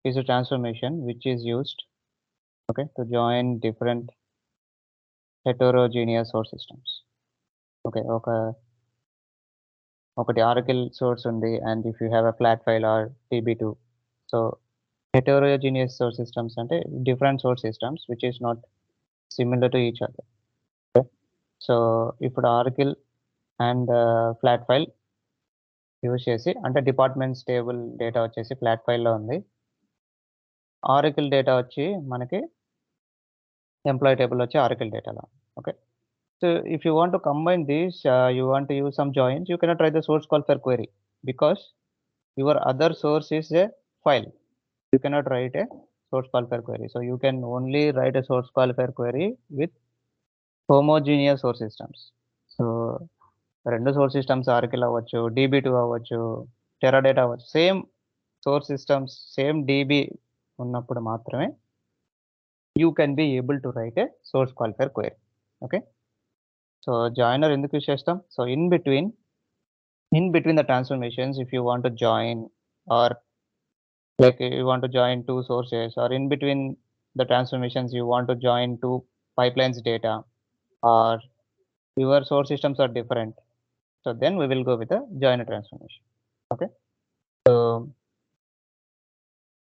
is a transformation which is used, okay, to join different heterogeneous source systems. Okay, ఒకటి Oracle source ఉంది, and if you have a flat file or DB2. So heterogeneous source systems అంటే different source systems which is not similar to each other. Okay, so ఇప్పుడు Oracle and flat file use చేసి, అంటే departments table data వచ్చేసి flat ఫైల్‌లో ఉంది. Oracle data వచ్చి మనకి employee table వచ్చి ఆరకిల్ డేటాలో. Okay. So if you want to combine these, you want to use some joins, you cannot write the source qualifier query because your other source is a file. You cannot write a source qualifier query. So you can only right a source qualifier query with homogeneous source systems. So 2 source systems Oracle అవ్వచ్చు, DB2 అవ్వచ్చు, Teradata అవ్వచ్చు. Same source systems, same DB ఉన్నప్పుడు మాత్రమే you can be able to write a source qualifier query. Okay. So joiner ఎందుకు use చేస్తాం? So in between the transformations, if you want to join or like you want to join 2 sources, or in between the transformations you want to join 2 pipelines data, or your source systems are different, so then we will go with the joiner transformation. Okay, so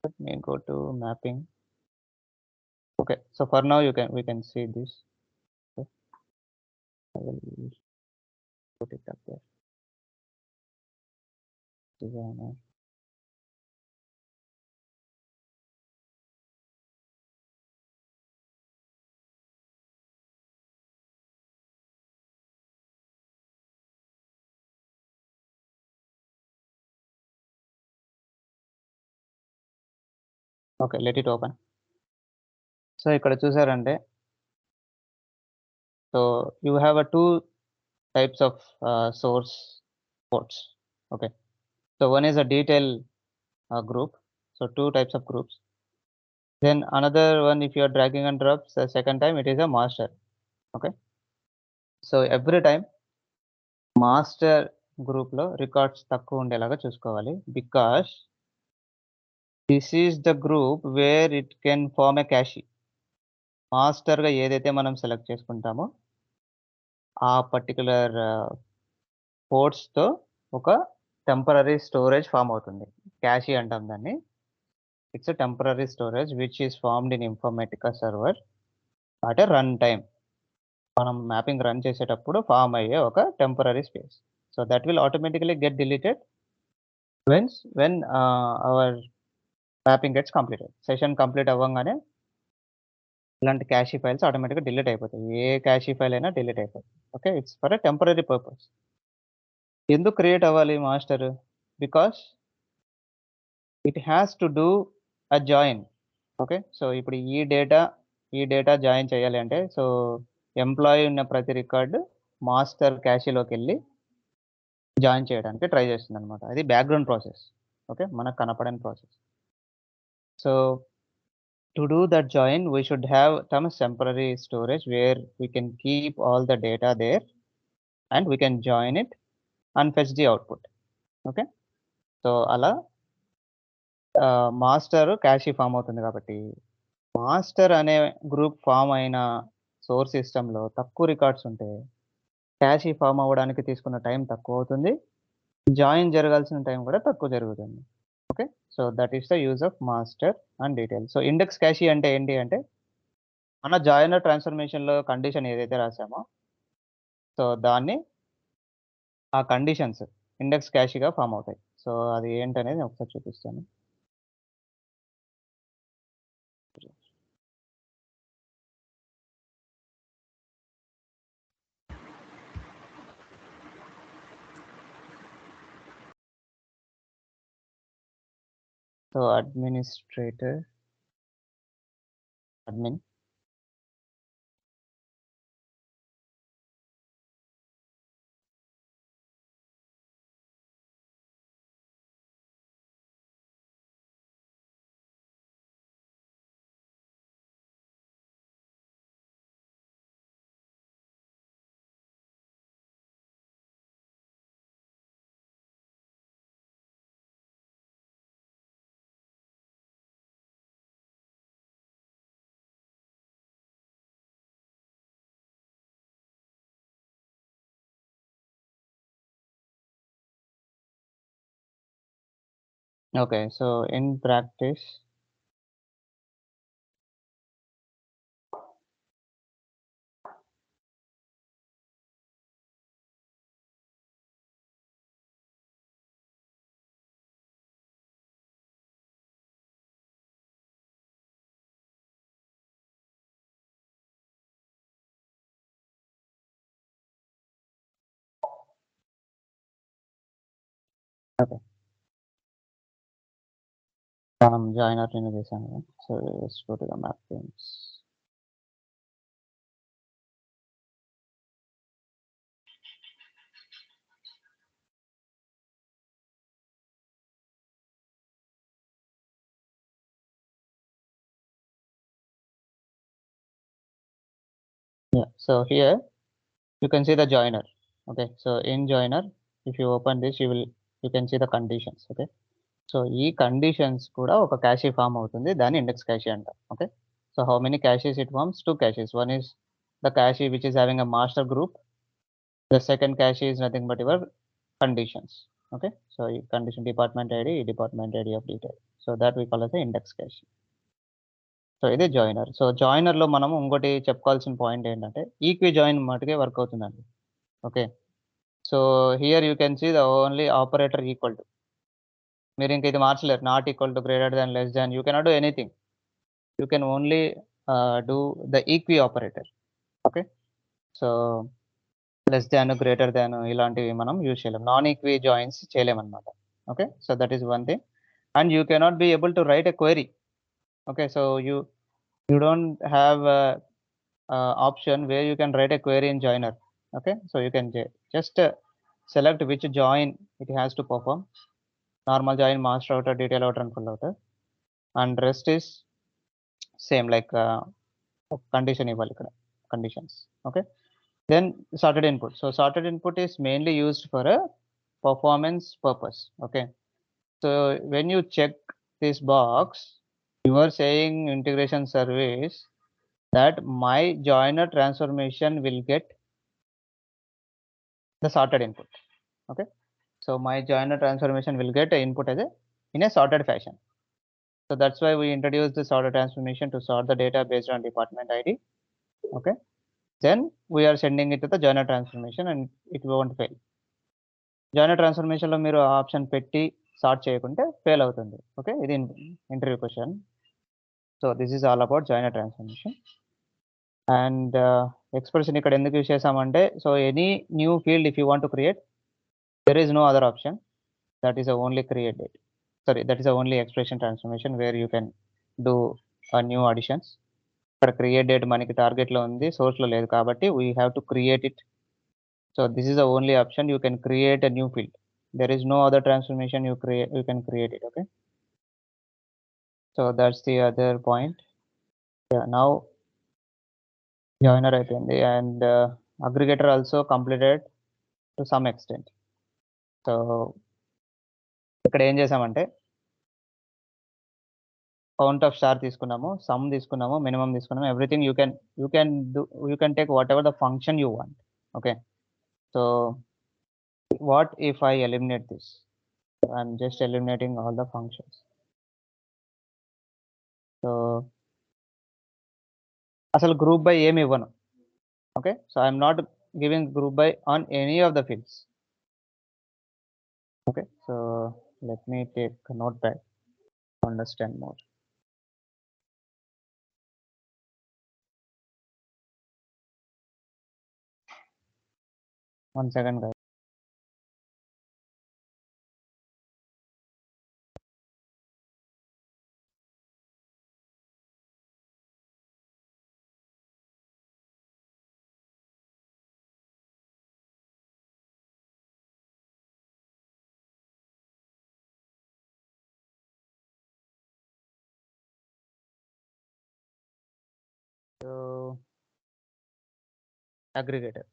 let me go to mapping. Okay, so for now we can see this. Okay. I will put it up there. Designer. Okay, let it open. So ikkada chusarante, so you have a 2 types of source ports. Okay, so one is a detail group, so 2 types of groups. Then another one, if you are dragging and drops, the second time it is a master. Okay, so every time master గ్రూప్‌లో records తక్కువ ఉండేలాగా చూసుకోవాలి. Because this is the group where it can form a cache. మాస్టర్‌గా ఏదైతే మనం select చేసుకుంటామో ఆ particular పోర్ట్స్‌తో ఒక టెంపరరీ స్టోరేజ్ ఫార్మ్ అవుతుంది. క్యాషీ అంటాం దాన్ని. It's a temporary storage which is formed in Informatica server at a run time. మనం మ్యాపింగ్ రన్ చేసేటప్పుడు ఫార్మ్ అయ్యే ఒక temporary space. So that will automatically get deleted when our mapping gets completed. Session complete అవ్వంగానే ఇలాంటి cache files ఆటోమేటిక్‌గా delete అయిపోతాయి. ఏ cache file అయినా డిలీట్ అయిపోతుంది. Okay, it's for a temporary purpose. ఎందుకు క్రియేట్ అవ్వాలి master? Because it has to do a join. Okay, so ఇప్పుడు ఈ డేటా జాయిన్ చేయాలి అంటే, సో ఎంప్లాయీ ఉన్న ప్రతి రికార్డ్ మాస్టర్ క్యాషీలోకెళ్ళి జాయిన్ చేయడానికి ట్రై చేస్తుందనమాట. అది బ్యాక్‌గ్రౌండ్ ప్రాసెస్. ఓకే, మనకు కనపడని process. So to do that join, we should have some temporary storage where we can keep all the data there and we can join it and fetch the output. Okay, so అలా master క్యాషీ form అవుతుంది కాబట్టి, master అనే group form అయిన source సిస్టమ్‌లో తక్కువ records ఉంటే క్యాషీ form అవ్వడానికి తీసుకున్న టైం తక్కువ అవుతుంది. జాయిన్ జరగాల్సిన టైం కూడా తక్కువ జరుగుతుంది. Okay, so that is the use of master and detail. So index cache అంటే ఏంటి అంటే, మన జాయినర్ ట్రాన్స్ఫర్మేషన్‌లో కండిషన్ ఏదైతే రాసామో, సో దాన్ని ఆ కండిషన్స్ ఇండెక్స్ క్యాషీగా ఫామ్ అవుతాయి. సో అది ఏంటనేది ఒకసారి చూపిస్తాను. So administrator, admin, Okay, so in practice, okay, joiner నేను చేశాను కదా. So let's go to the map themes. Yeah, so here you can see the joiner. Okay, so in joiner, if you open this, you can see the conditions. Okay, so ఈ conditions కూడా ఒక cache form అవుతుంది, దాన్ని index cache అంటాం. Okay, so how many caches it forms? 2 caches. One is the cache which is having a master group. The second cache is nothing but your conditions. Okay, so ఈ condition department id of detail, so that we call as the index cache. So ఇది joiner. So జాయినర్లో మనం ఇంకోటి చెప్పుకోవాల్సిన point ఏంటంటే equi join మటుకే work అవుతుందండి. Okay, so here you can see the only operator equal to, మీరు ఇంక ఇది మార్చలేరు. Not equal to, greater than, less than, you cannot do anything. You can only do the equi operator. Okay, so less than, greater than ఇలాంటివి మనం use చేయలేం. Non equi joins చేయలేమన్నమాట. Okay, so that is one thing. And you cannot be able to right a query. Okay, so you don't have a option where you can write a query in joiner. Okay, so you can just select which join it has to perform. Normal join, master outer, detail outer and full outer, and rest is same like condition ఇవ్వాలి ఇక్కడ, conditions. Okay, then sorted input. So sorted input is mainly used for a performance purpose. Okay, so when you check this box, you are saying integration service that my joiner transformation will get the sorted input. Okay, so my joiner transformation will get a input as in a sorted fashion. So that's why we introduced the sorted transformation to sort the data based on department ID. Okay, then we are sending it to the joiner transformation and it won't fail. Joiner transformation లో మీరు option పెట్టి sort చేయకుంటే fail అవుతుంది. Okay, ఇది interview question. So this is all about joiner transformation. And expression ఇక్కడ ఎందుకు use చేసామంటే, so any new field if you want to create, there is no other option. That is the only create date. Sorry, that is the only expression transformation where you can do a new additions. ఇక్కడ create date మనకి target లో ఉంది, source లో లేదు కాబట్టి we have to create it. So this is the only option. You can create a new field. There is no other transformation you can create it. Okay, so that's the other point. Yeah, now joiner అయిపోయింది and aggregator also completed to some extent. So ఇక్కడ ఏం చేసామంటే count of star తీసుకున్నాము, some తీసుకున్నాము, minimum తీసుకున్నాము, everything you can take whatever the function you want. Okay, so what if I eliminate this? I'm just eliminating all the functions. So అసలు group by ఏమి ఇవ్వను. Okay, so I'm not giving group by on any of the fields. Okay, so let me take a notepad to understand more. One second, guys. So aggregator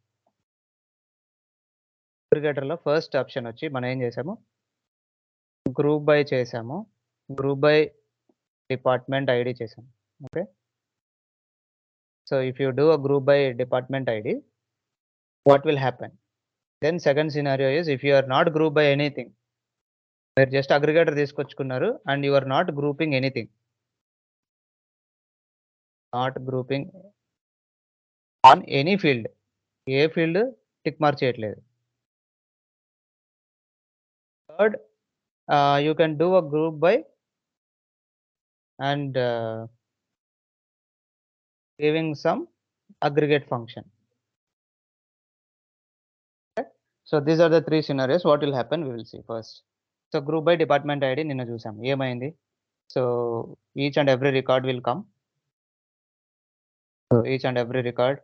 లో first option వచ్చి మనం ఏం చేసాము, group by చేసాము, group by department ID చేసాము. Okay, so if you do a group by department ID, what will happen? Then second scenario is if you are not group by anything, మీరు just aggregator తీసుకొచ్చుకున్నారు and you are not grouping anything. Not grouping on any field. ఏ field tick mark చేయట్లేదు. Third, you can do a group by and giving some aggregate function. So these are the three scenarios. What will happen? We will see first. So group by department ID నిన్న చూసాం. ఏమైంది? So each and every record will come. So each and every record,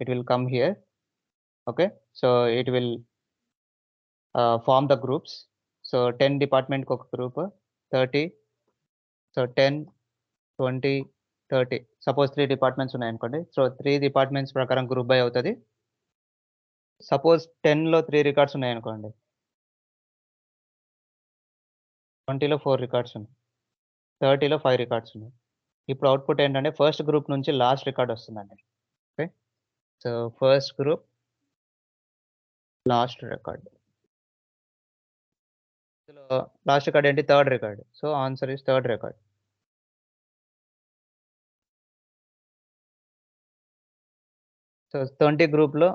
it will come here. Okay. So it will form the groups. So 10 department ఒక group, 30. So 10, 20, 30. Suppose 3 departments ఉన్నాయనుకోండి. So 3 departments ప్రకారం group by అవుతది. Suppose 10లో 3 records ఉన్నాయనుకోండి. 20లో 4 records ఉన్నాయి. 30లో 5 records ఉన్నాయి. ఇప్పుడు output ఏంటంటే first group నుంచి లాస్ట్ రికార్డ్ వస్తుందండి. Okay. So first group, last record. ఇందులో లాస్ట్ రికార్డ్ ఏంటి? Third record. So answer is third record. So 20 గ్రూప్‌లో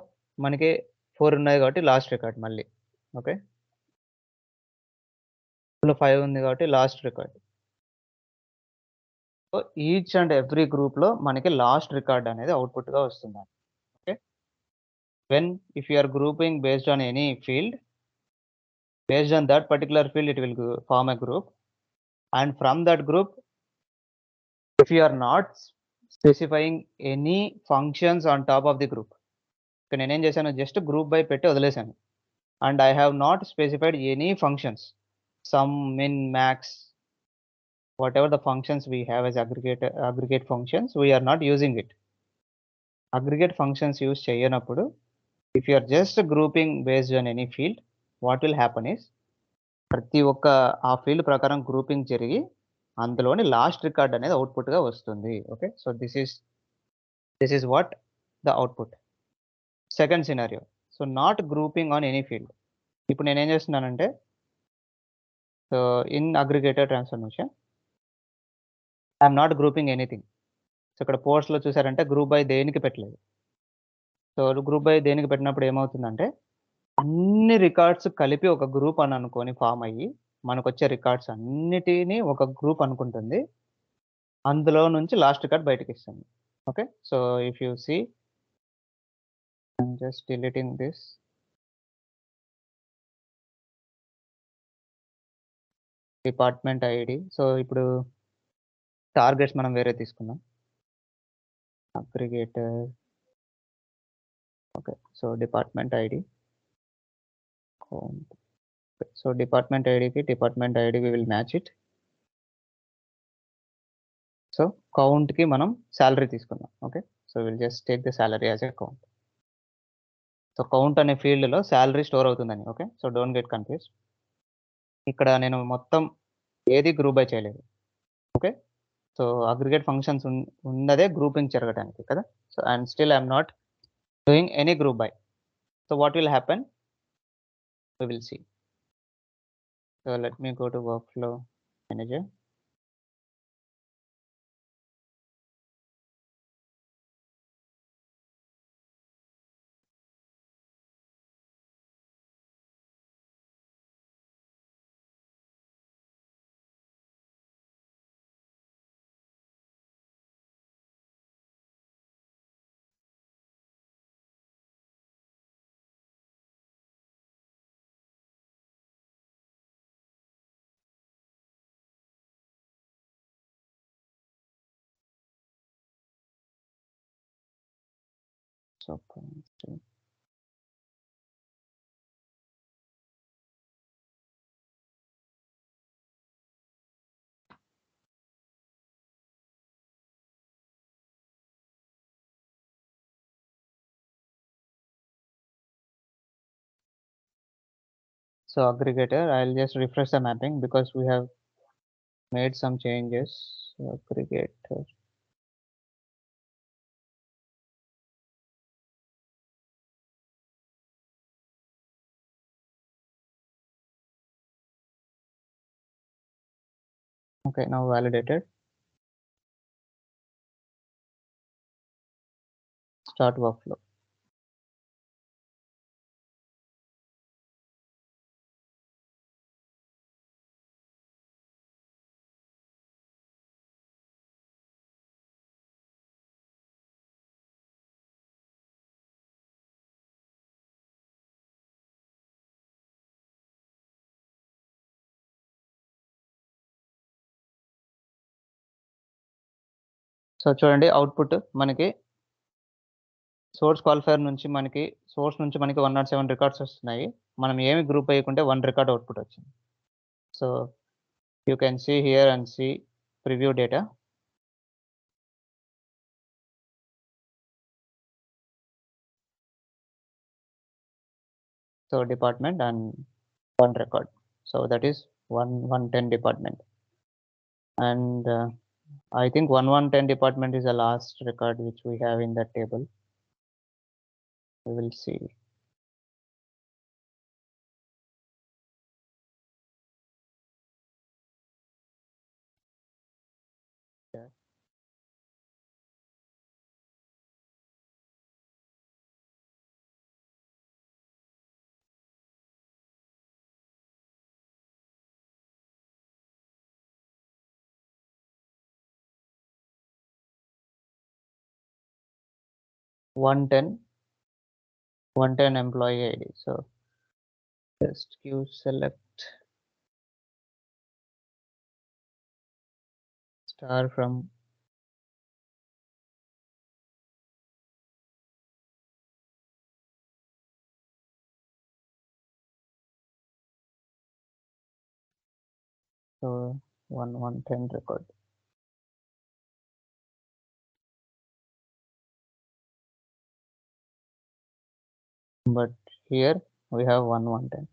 మనకి 4 ఉన్నాయి కాబట్టి లాస్ట్ రికార్డ్ మళ్ళీ. ఓకే. ఇందులో 5 ఉంది కాబట్టి last record. So each and every గ్రూప్‌లో మనకి లాస్ట్ రికార్డ్ అనేది అవుట్‌పుట్‌గా వస్తుందండి. Okay. When if you are grouping based on any field, based on that particular field, it will form a group. And from that group, if you are not specifying any functions on top of the group, ఇక్కడ నేనేం చేశాను? Just group by పెట్టి వదిలేసాను. And I have not specified any functions. Sum, min, max, whatever the functions we have as aggregate functions, we are not using it. Aggregate functions use చేయనప్పుడు, if you are just grouping based on any field, what will happen is ప్రతి ఒక్క ఆ field ప్రకారం grouping జరిగి అందులోని last record అనేది అవుట్‌పుట్‌గా వస్తుంది. Okay. So this is what the output. Second scenario. So not grouping on any field. ఇప్పుడు నేనేం చేస్తున్నానంటే, so in aggregator transformation I'm not grouping anything. So ఇక్కడ పోర్ట్స్‌లో చూసారంటే గ్రూప్ బై దేనికి పెట్టలేదు. సో గ్రూప్ బై దేనికి పెట్టినప్పుడు ఏమవుతుందంటే, అన్ని రికార్డ్స్ కలిపి ఒక గ్రూప్ అని అనుకోని ఫార్మ్ అయ్యి, మనకొచ్చే రికార్డ్స్ అన్నిటిని ఒక గ్రూప్ అనుకుంటుంది. అందులో నుంచి లాస్ట్ రికార్డ్ బయటకిస్తుంది. Okay. So if you see, I'm just deleting this. Department ID. So ఇప్పుడు టార్గెట్స్ మనం వేరే తీసుకుందాం. Aggregator. Okay. So department ID. Count. So department ఐడికి we will match it. So కౌంట్‌కి మనం సాలరీ తీసుకుందాం. Okay. So will just take the salary as a count. So count అనే ఫీల్డ్‌లో సాలరీ స్టోర్ అవుతుందని. Okay. So don't get confused. ఇక్కడ నేను మొత్తం ఏది గ్రూప్ బై చేయలేదు. ఓకే. సో అగ్రిగేట్ ఫంక్షన్స్ ఉన్నదే గ్రూపింగ్ జరగడానికి కదా. So and still I'm not doing any group by. So what will happen? We will see. So let me go to workflow manager. So aggregator, I'll just refresh the mapping because we have made some changes. Aggregator. Okay, now validated. Start workflow. So చూడండి output మనకి source qualifier నుంచి మనకి source నుంచి మనకి 107 records వస్తున్నాయి. మనం ఏమి group అయ్యకుంటే 1 రికార్డ్ అవుట్పుట్ వచ్చింది. So you can see here and see preview data. So department and 1 record. So that is 110 department. And I think 110 department is the last record which we have in that table. We will see. Yeah. $110 employee ID. So just select star from so 110 record. But here we have 110.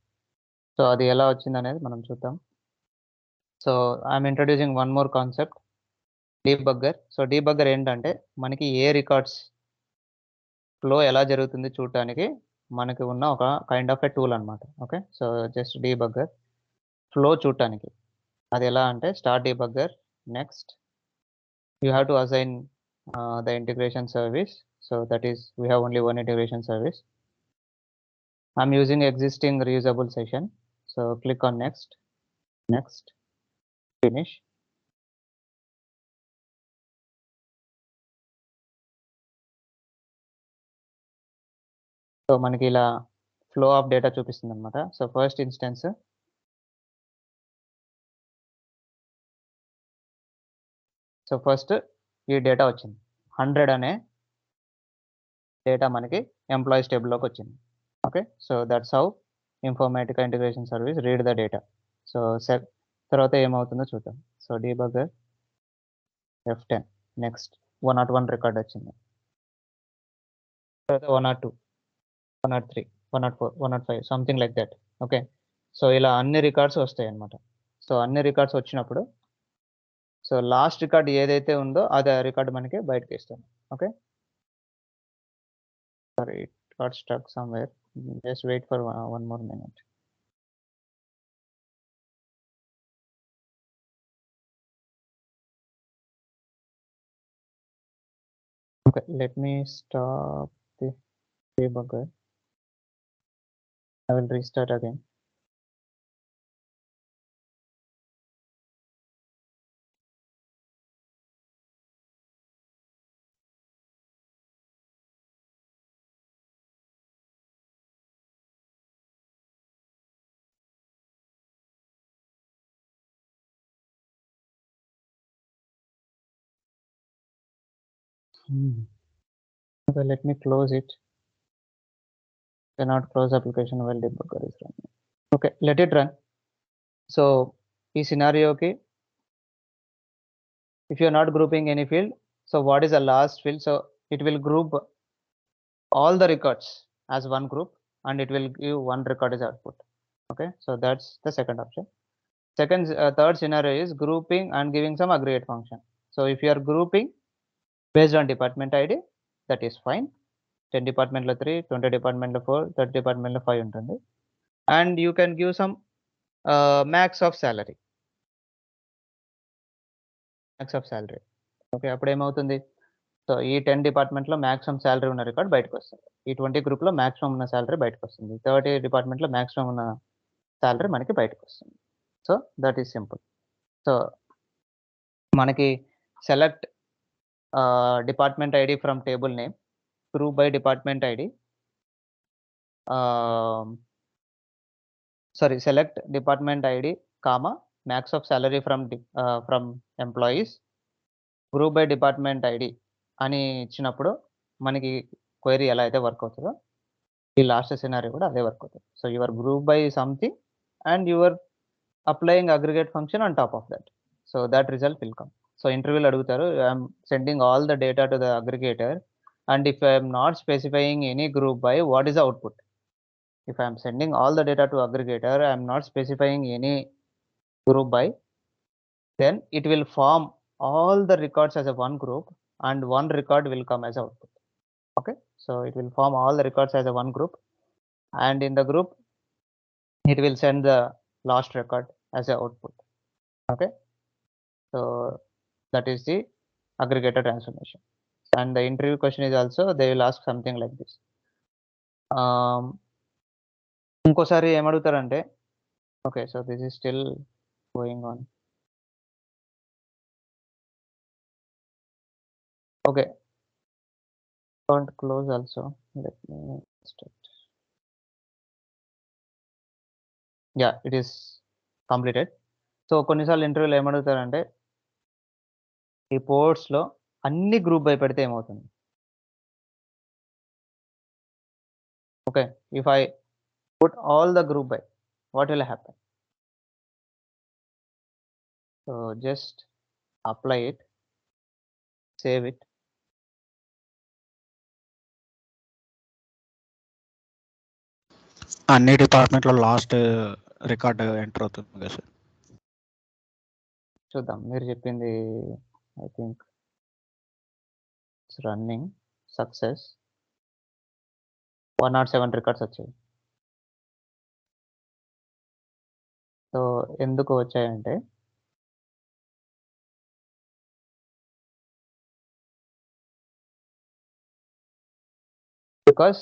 So అది ఎలా వచ్చింది అనేది మనం చూద్దాం. So I'm introducing one more concept, debugger. So debugger ఏంటంటే మనకి ఏ records flow ఎలా జరుగుతుంది చూడటానికి మనకి ఉన్న ఒక కైండ్ ఆఫ్ ఎ టూల్ అనమాట. Okay, so just debugger flow చూడటానికి. అది ఎలా అంటే start debugger, next you have to assign the integration service. So that is we have only one integration service. I'm using existing reusable session. So click on next, next, finish. So మనకి ఇలా flow of data చూపిస్తుంది అనమాట. So first instance so first ఈ data వచ్చింది 100 అనే data మనకి employees టేబుల్లోకి వచ్చింది. ఓకే, so that's how Informatica integration service read the data. So తర్వాత ఏమవుతుందో చూద్దాం. So debugger F10, next 101 record వచ్చింది, తర్వాత 102, 103, 104, 105 something like that. Okay, so ఇలా అన్ని రికార్డ్స్ వస్తాయి అన్నమాట. సో అన్ని రికార్డ్స్ వచ్చినప్పుడు సో లాస్ట్ రికార్డ్ ఏదైతే ఉందో అది ఆ రికార్డ్ మనకి బయటకి ఇస్తాం. Okay, sorry it got stuck somewhere. Just wait for one more minute. Okay, let me stop the debugger. I will restart again. Okay, let me close it. Cannot close application while debugger is running. Okay, let it run. So ఈ scenario-కి if you are not grouping any field, so what is the last field? So it will group all the records as one group and it will give one record as output. Okay, so that's the second option. Third scenario is grouping and giving some aggregate function. So if you are grouping based on department ID, that is fine. 10 డిపార్ట్మెంట్లో 3, 20 డిపార్ట్మెంట్లో 4, 30 డిపార్ట్మెంట్లో 5 ఉంటుంది. And you can give some max of salary. Max of salary. Okay. అప్పుడు ఏమవుతుంది? So, ఈ 10 డిపార్ట్మెంట్‌లో maximum salary ఉన్న record బయటకొస్తుంది. ఈ 20 గ్రూప్‌లో మాక్సిమం ఉన్న సాలరీ బయటకొస్తుంది. 30 డిపార్ట్మెంట్‌లో మాక్సిమం ఉన్న సాలరీ మనకి బయటకొస్తుంది. So, that is simple. So, మనకి select department ID from table name, group by department ID. Select department ID, max of salary from employees, group by department ID అని ఇచ్చినప్పుడు మనకి query ఎలా అయితే వర్క్ అవుతదో, ఈ లాస్ట్ సినారియో కూడా అదే work అవుతది. So, your group by something and your applying aggregate function on top of that. So, that result will come. So, ఇంటర్వ్యూలో అడుగుతారు, I'm sending all the data to the aggregator and if I'm not specifying any group by, what is the output? If I am sending all the data to aggregator, I am not specifying any group by, then it will form all the records as a one group and one record will come as output. Okay. So it will form all the records as a one group, and in the group, it will send the last record as a output. Okay. So that is the aggregator transformation. And the interview question is also, they will ask something like this. ఇంకోసారి ఏమడుగుతారంటే, okay. So this is still going on. Okay. Don't close also. Let me start. Yeah, it is completed. So, కొన్నిసార్లు ఇంటర్వ్యూలో ఏమడుగుతారంటే, ఈ పోర్ట్స్‌లో అన్ని group by పెడితే ఏమవుతుంది? Okay. If I put all the group by, what will happen? So, just apply it, save it. అన్ని డిపార్ట్మెంట్‌లో last record enter అవుతుంది కదా సార్. చూద్దాం. మీరు చెప్పింది I think it's running. Success. 107 records వచ్చాయి. సో, ఎందుకు వచ్చాయంటే, బికాస్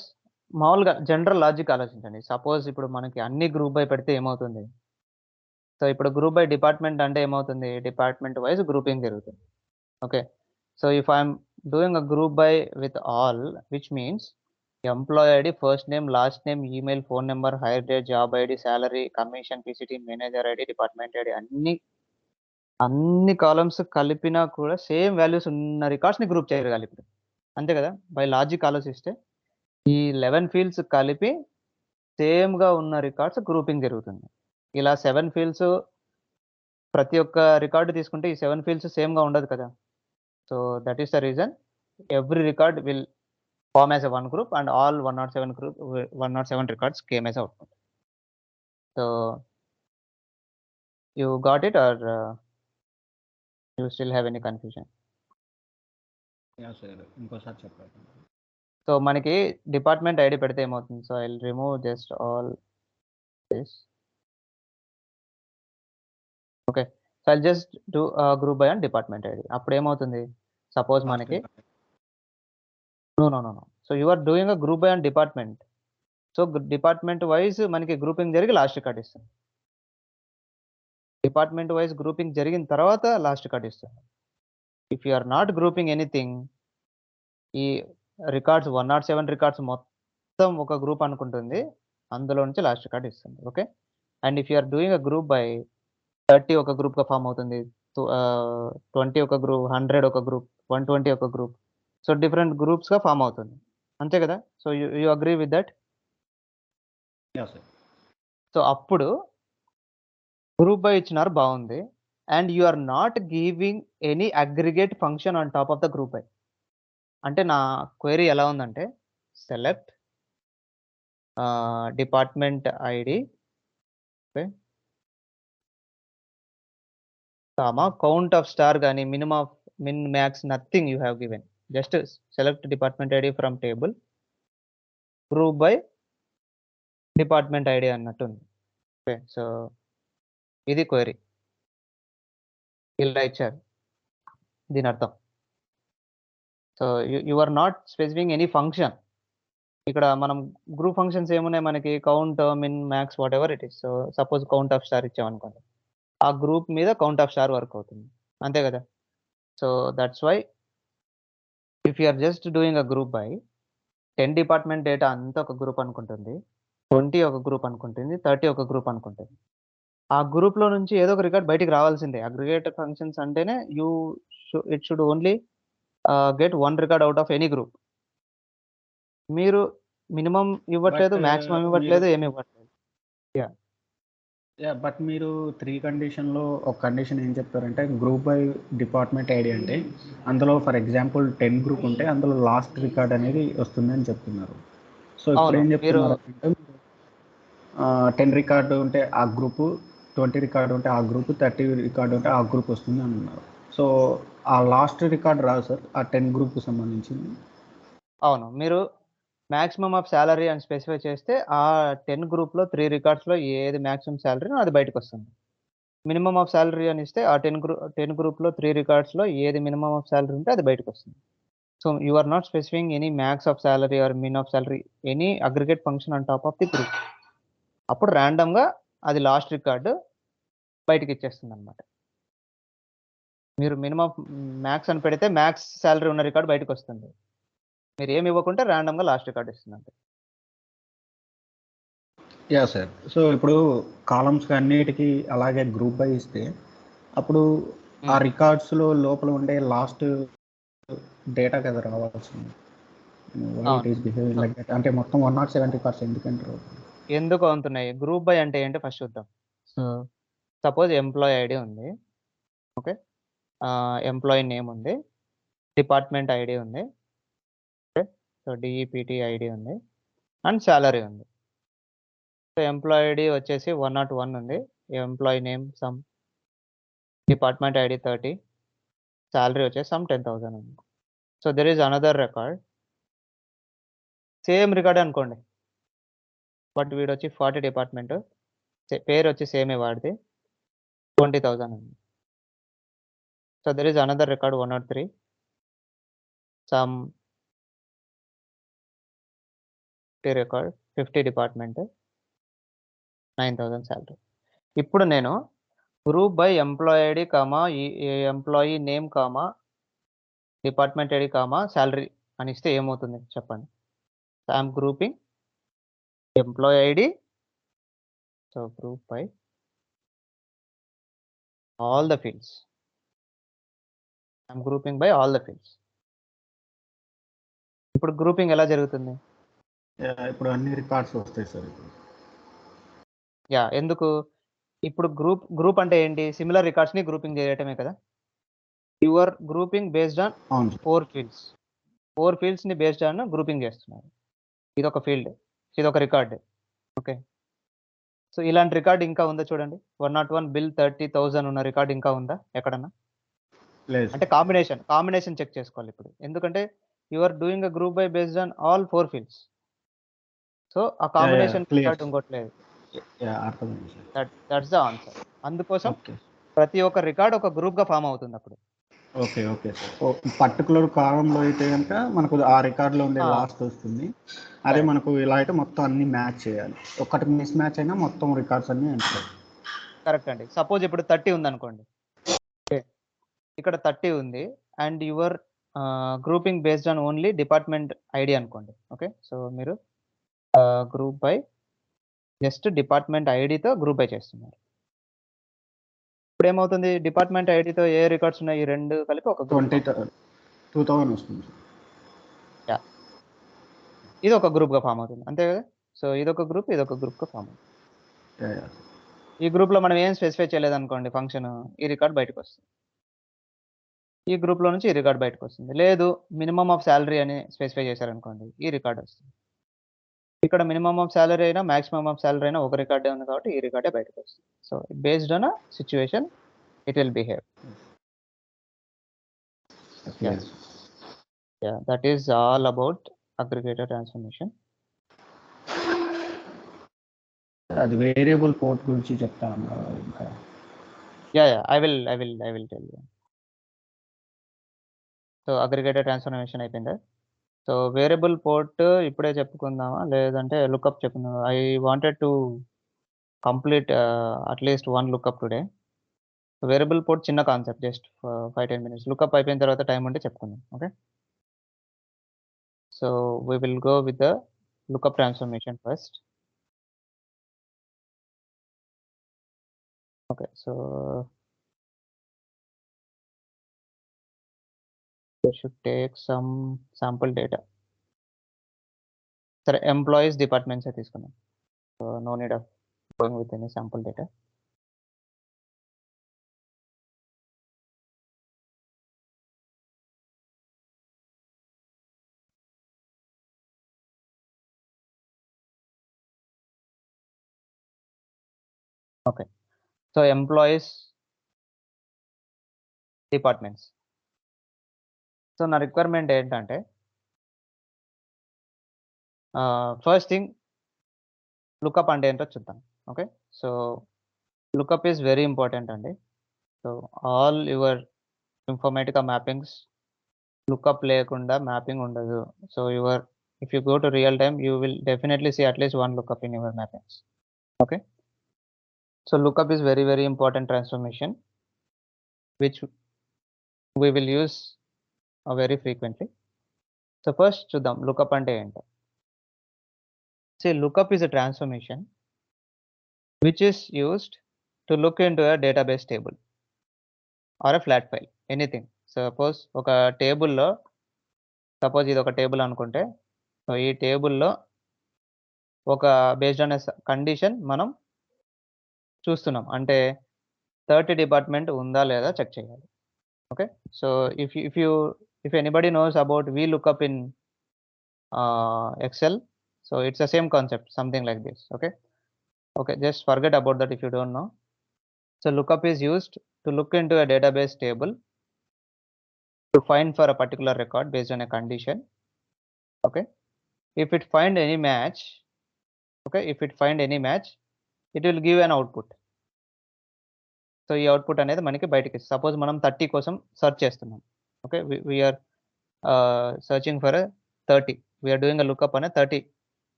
మామూలుగా జనరల్ లాజిక్ ఆలోచించండి. సపోజ్ ఇప్పుడు మనకి అన్ని గ్రూప్ బై పెడితే ఏమవుతుంది? సో, ఇప్పుడు గ్రూప్ బై డిపార్ట్మెంట్ అంటే ఏమవుతుంది? డిపార్ట్మెంట్ వైస్ గ్రూపింగ్ జరుగుతుంది. Okay. So, if I am doing a group by with all, which means employee ID, first name, last name, email, phone number, hire date, job ID, salary, commission, PCT, manager ID, department ID అన్ని columns కలిపినా కూడా same values ఉన్న రికార్డ్స్‌ని group చేయగలగాలి ఇప్పుడు. అంతే కదా! By logic ఆలోచిస్తే ఈ 11 ఫీల్డ్స్ కలిపి సేమ్‌గా ఉన్న రికార్డ్స్ గ్రూపింగ్ జరుగుతుంది. ఇలా 7 ఫీల్డ్స్ ప్రతి ఒక్క రికార్డ్ తీసుకుంటే ఈ 7 ఫీల్డ్స్ సేమ్‌గా ఉండదు కదా! So, that is the reason every record will form as a one group and all 107 records came as output. So, you got it or you still have any confusion? Yeah sir. ఇంకోసారి చెప్పండి. So, మనకి department ID పెడితే ఏమవుతుంది? So, I will remove just all this. Okay. So, I'll just do group by and department ID. అప్పుడు ఏమవుతుంది? Suppose మనకి no. So, you are doing a group by and department. So, department wise మనకి grouping జరిగి last record ఇస్తుంది. Department wise grouping జరిగిన తర్వాత last record ఇస్తుంది. If you are not grouping anything, ఈ రికార్డ్స్ 107 రికార్డ్స్ మొత్తం ఒక గ్రూప్ అనుకుంటుంది. అందులో నుంచి లాస్ట్ రికార్డ్ ఇస్తుంది. Okay. And if you are doing a group by 30 ఒక గ్రూప్‌గా ఫార్మ్ అవుతుంది. 20 ఒక గ్రూప్, 100 ఒక గ్రూప్, 120 ఒక గ్రూప్. సో, డిఫరెంట్ గ్రూప్స్‌గా ఫార్మ్ అవుతుంది. అంతే కదా! So, you agree with that? Yeah sir. So, అప్పుడు గ్రూప్ బై ఇచ్చినారు బావుంది. And you are not giving any aggregate function on top of the group by. అంటే నా క్వెరీ ఎలా ఉందంటే, select department ID, okay, count of star గాని, min, max nothing you have given. Just select department ID from table, group by department ID అన్నట్టుంది. Okay. So, ఇది query. ఇలా ఇచ్చారు. దీని అర్థం. So you are not specifying any function. ఇక్కడ మనం group functions ఏమున్నాయి మనకి, count, min, max, whatever it is. So suppose count of star ఇచ్చామనుకోండి, ఆ గ్రూప్ మీద కౌంట్ ఆఫ్ స్టార్ వర్క్ అవుతుంది, అంతే కదా. So that's why if you are just doing a group by 10 department data అంతా ఒక గ్రూప్ అనుకుంటుంది, 20 ఒక గ్రూప్ అనుకుంటుంది, 30 ఒక గ్రూప్ అనుకుంటుంది. ఆ గ్రూప్‌లో నుంచి ఏదో ఒక రికార్డ్ బయటికి రావాల్సిందే. అగ్రిగేటర్ ఫంక్షన్స్ అంటేనే it should only get 1 record out of any group. మీరు మినిమమ్ ఇవ్వట్లేదు, మాక్సిమం ఇవ్వట్లేదు, ఏమి ఇవ్వట్లేదు. బట్ మీరు 3 కండిషన్‌లో ఒక కండిషన్ ఏం చెప్తారంటే గ్రూప్ బై డిపార్ట్మెంట్ ఐడి అంటే అందులో ఫర్ ఎగ్జాంపుల్ 10 గ్రూప్ ఉంటే అందులో లాస్ట్ రికార్డ్ అనేది వస్తుందని చెప్తున్నారు. సో ఇప్పుడు అవును. ఏం చెప్తున్నారు అంటే 10 రికార్డు ఉంటే ఆ గ్రూపు, 20 రికార్డు ఉంటే ఆ గ్రూపు, 30 రికార్డు ఉంటే ఆ గ్రూప్ వస్తుంది అని అన్నారు. సో ఆ లాస్ట్ రికార్డ్ రాదు సార్ ఆ 10 గ్రూప్‌కి సంబంధించింది. అవును. మీరు మాక్సిమమ్ ఆఫ్ సాలరీ అని స్పెసిఫై చేస్తే ఆ 10 గ్రూప్‌లో 3 రికార్డ్స్‌లో ఏది మాక్సిమం సాలరీనో అది బయటకొస్తుంది. మినిమమ్ ఆఫ్ సాలరీ అని ఇస్తే ఆ 10 గ్రూప్‌లో 3 రికార్డ్స్‌లో ఏది మినిమమ్ ఆఫ్ సాలరీ ఉంటే అది బయటకొస్తుంది. So you are not specifying any max of salary or min of salary, any aggregate function on top of the group. అప్పుడు రాండమ్‌గా అది లాస్ట్ రికార్డ్ బయటికిచ్చేస్తుందన్నమాట. మీరు మాక్స్ అని పెడితే మాక్స్ సాలరీ ఉన్న రికార్డ్ బయటకొస్తుంది. మీరు ఏమి ఇవ్వకుంటే రాండమ్‌గా లాస్ట్ రికార్డ్ ఇస్తుందంతే. యాహ్! సార్. సో ఇప్పుడు కాలమ్స్‌కి అన్నిటికి అలాగే గ్రూప్ బై ఇస్తే అప్పుడు ఆ రికార్డ్స్‌లో లోపల ఉండే లాస్ట్ డేటా కదా రావాల్సింది. వై ఇట్ అవును. ఈస్ బిహేవింగ్ లైక్ దట్ అంటే మొత్తం 107 రికార్డ్స్ ఎందుకంటారు? ఎందుకు అవుతున్నాయి? గ్రూప్ బై అంటే ఏంటో ఫస్ట్ చూద్దాం. సపోజ్ ఎంప్లాయీ ఐడీ ఉంది. ఓకే. ఎంప్లాయీ నేమ్ ఉంది. డిపార్ట్మెంట్ ఐడీ ఉంది. ఓకే. సో డీఈపీటీ ఐడీ ఉంది. అండ్ సాలరీ ఉంది. సో ఎంప్లాయీ ఐడీ వచ్చేసి 101 ఉంది. Employee name some, department ID 30, salary వచ్చేసి సమ్ 10,000 ఉంది. So there is another record. Same రికార్డే అనుకోండి. But వీడొచ్చి 40 department. పేరొచ్చి సేమే వాడిది. 20,000 ఉంది. So there is another record 103. Some record 50 department, 9,000 salary. ఇప్పుడు నేను group by employee ID comma employee name comma department ID comma salary అని ఇస్తే ఏమవుతుంది చెప్పండి? I'm grouping employee ID. So group by all the fields. I'm grouping by all the fields. ఇప్పుడు grouping ఎలా జరుగుతుంది? Yeah! ఇప్పుడు అన్ని రికార్డ్స్ వస్తాయి సార్ ఇప్పుడు. ఎందుకు? ఇప్పుడు గ్రూప్ అంటే ఏంటి? సిమిలర్ రికార్డ్స్‌ని గ్రూపింగ్ చేయటమే కదా! You are grouping based on అవును సార్. 4 ఫీల్డ్స్. 4 ఫీల్డ్స్‌ని బేస్డ్ ఆన్ గ్రూపింగ్ చేస్తున్నారు. ఇదొక ఫీల్డ్. ఇదొక రికార్డ్. ఓకే. సో ఇలాంటి రికార్డ్ ఇంకా ఉందా చూడండి. 101 బిల్ 30,000 ఉన్న రికార్డ్ ఇంకా ఉందా ఎక్కడన్నా? లేదు అంటే సార్. కాంబినేషన్ చెక్ చేసుకోవాలి ఇప్పుడు. ఎందుకంటే you are doing a group by based on all 4 fields. So ఆ కాంబినేషన్ క్లియర్. రికార్డ్ ఇంకోటి లేదు. యాహ్! అర్థమైంది సార్. That's the answer. అందుకోసం ఓకే. ప్రతి ఒక్క రికార్డ్ ఒక గ్రూప్‌గా ఫార్మ్ అవుతుందప్పుడు. ఓకే. Okay sir. పర్టిక్యులర్ కాలమ్‌లో అయితే గనుక మనకు ఆ రికార్డ్‌లో ఉండే ఆ! లాస్ట్ వస్తుంది. అదే కరెక్ట్. మనకు ఇలా అయితే మొత్తం అన్నీ మ్యాచ్ చేయాలి. ఒక్కటి మిస్ మ్యాచ్ అయినా మొత్తం రికార్డ్స్ అన్నీ ఉంటాయి. కరెక్ట్ అండి. సపోజ్ ఇప్పుడు 30 ఉందనుకోండి. ఓకే. ఇక్కడ 30 ఉంది. And your grouping based on only department ID అనుకోండి. ఓకే. సో మీరు గ్రూప్ బై జస్ట్ డిపార్ట్మెంట్ ఐడీతో గ్రూప్ బై చేస్తున్నారు. ఇప్పుడేమవుతుంది? డిపార్ట్మెంట్ ఐడీతో ఏ రికార్డ్స్ ఉన్నాయి? ఈ 2 కలిపి ఒక గ్రూప్. 2000 వస్తుంది సార్. యాహ్! ఇది ఒక గ్రూప్‌గా ఫార్మ్ అవుతుంది. అంతే కదా! సో ఇదొక గ్రూప్, ఇదొక గ్రూప్‌గా ఫార్మ్ అవుతుంది. యాహ్! ఈ గ్రూప్‌లో మనం ఏం స్పెసిఫై చేయలేదనుకోండి ఫంక్షన్, ఈ రికార్డ్ బయటకొస్తుంది. ఈ గ్రూప్‌లో నుంచి ఈ రికార్డ్ బయటకొస్తుంది. లేదు మినిమమ్ ఆఫ్ సాలరీ అని స్పెసిఫై చేశారనుకోండి, ఈ రికార్డ్ వస్తుంది. ఇక్కడ మినిమమ్ ఆఫ్ సాలరీ అయినా, మాక్సిమమ్ ఆఫ్ సాలరీ అయినా ఒక రికార్డే ఉంది కాబట్టి ఈ రికార్డే బయటకొస్తుంది. So based on situation it will behave. Clear. That is all about aggregator transformation. అది వేరియబుల్ పోర్ట్ గురించి చెప్తా అన్నారు ఇంకా. I will tell you. So aggregated transformation అయిపోయిందా? సో వేరియబుల్ పోర్ట్ ఇప్పుడే చెప్పుకుందామా లేదంటే లుకప్ చెప్పుకుందామా? I wanted to complete at least 1 lookup today. Variable port చిన్న కాన్సెప్ట్, జస్ట్ 5-10 మినిట్స్. లుకప్ అయిపోయిన తర్వాత టైం ఉంటే చెప్పుకుందాం. Okay. So we will go with the lookup transformation first. Okay, so we should take some sample data. Sir, employees departments తీసుకున్నాం. So no need of going with any sample data. Okay, so employees departments. So నా requirement ఏంటంటే first thing lookup అంటే ఏంటో చూద్దాం. Okay, so lookup is very important అండి. So all your Informatica mappings lookup లేకుండా mapping ఉండదు. So if you go to real time, you will definitely see at least one lookup in your mappings. Okay, so lookup is very, very important transformation which we will use very frequently. So first చూద్దాం lookup అంటే ఏంటో. See, lookup is a transformation which is used to look into a database table or a flat file, anything. Suppose ఒక టేబుల్లో, suppose ఇది ఒక table అనుకుంటే, so ఈ టేబుల్లో ఒక బేస్డ్ ఆన్ కండిషన్ మనం చూస్తున్నాం. అంటే 30 డిపార్ట్మెంట్ ఉందా లేదా చెక్ చేయాలి. Okay, so if anybody knows about VLOOKUP in Excel, so it's the same concept, something like this. Okay, just forget about that if you don't know. So lookup is used to look into a database table to find for a particular record based on a condition. Okay, if it find any match, it will give an output. సో ఈ output అనేది మనకి బయటకి, suppose మనం 30 కోసం search చేస్తున్నాం. Okay, we're searching for a 30. We are doing a lookup on a 30.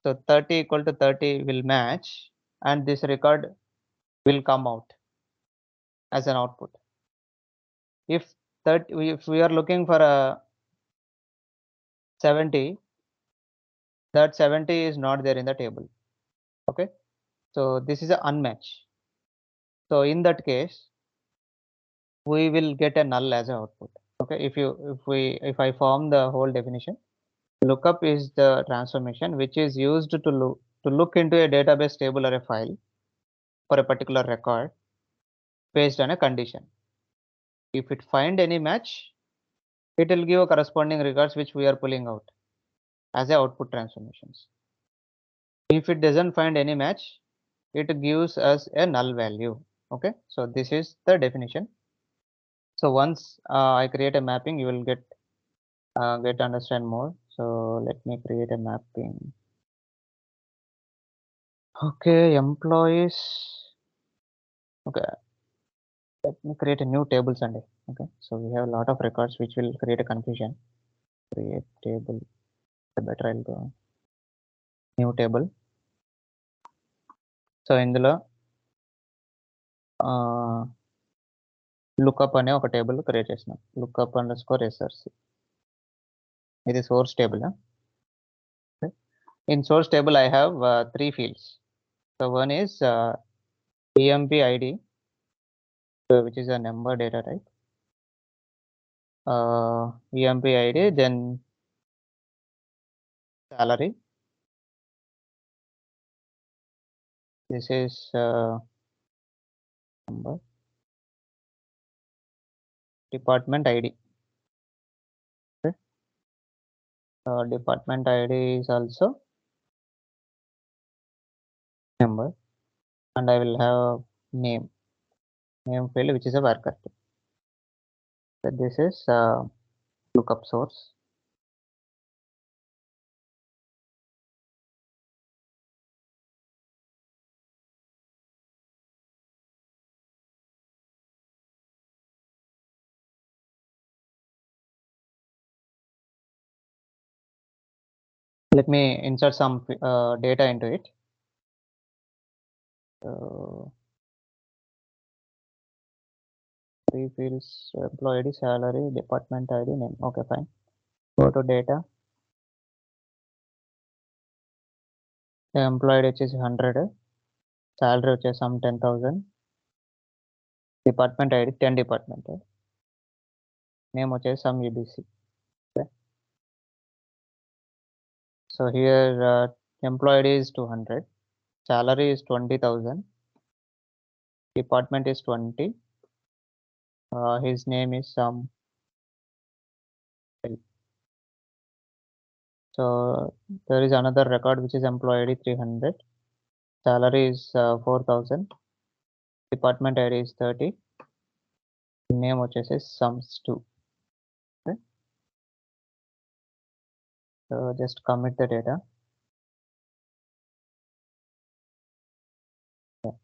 So 30 equal to 30 will match and this record will come out as an output. If we are looking for a 70, that 70 is not there in the table. Okay, so this is a unmatch. So in that case, we will get a null as an output. Okay, if I form the whole definition, lookup is the transformation which is used to look into a database table or a file for a particular record based on a condition. If it find any match, it will give a corresponding records which we are pulling out as a output transformations. If it doesn't find any match, it gives us a null value. Okay, so this is the definition. So once I create a mapping, you will get to understand more. So let me create a mapping. Okay, employees. Okay, let me create a new table Sunday. Okay, so we have a lot of records which will create a confusion. Create table, better I'll go new table. So ఇందులో lookup అనే ఒక table create చేసినాం. లుకప్_SRC, ఇది source table. In source table I have 3 fields. So one is EMP ID, which is a number data type. EMP ID, then salary. This is number. Department ID. Okay. Department ID is also number, and I will have name field which is a worker. So this is lookup source. let me insert some data into it. So 3 fields: employee ID, salary, department ID, name. Okay, fine. Go to data. Employee ID is 100, salary is some 10,000, department ID 10 department, name is some EBC. Okay. So here employee ID is 200, salary is 20,000, department is 20, his name is some. So there is another record which is employee ID 300, salary is 4,000, department ID is 30, name వచ్చేసి sums 2. Okay. So just commit the data. Okay.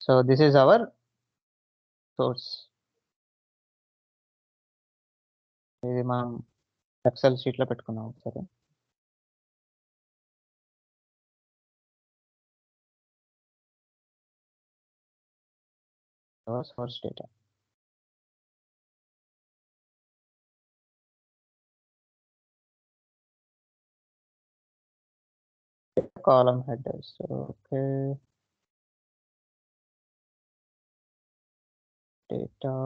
So this is our source. ఇది మనం XL షీట్లో పెట్టుకున్నాం సరే. Source data. Column headers. Okay. Data.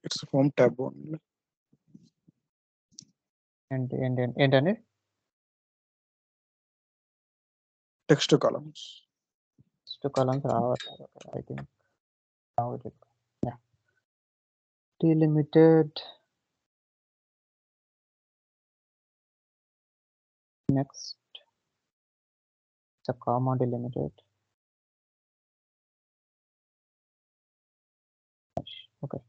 It's home tab only. ఏంటండి? Text columns. Text columns రావట్లేదు. I think now it is. Yeah. Delimited. Next. It's a comma delimited. Okay.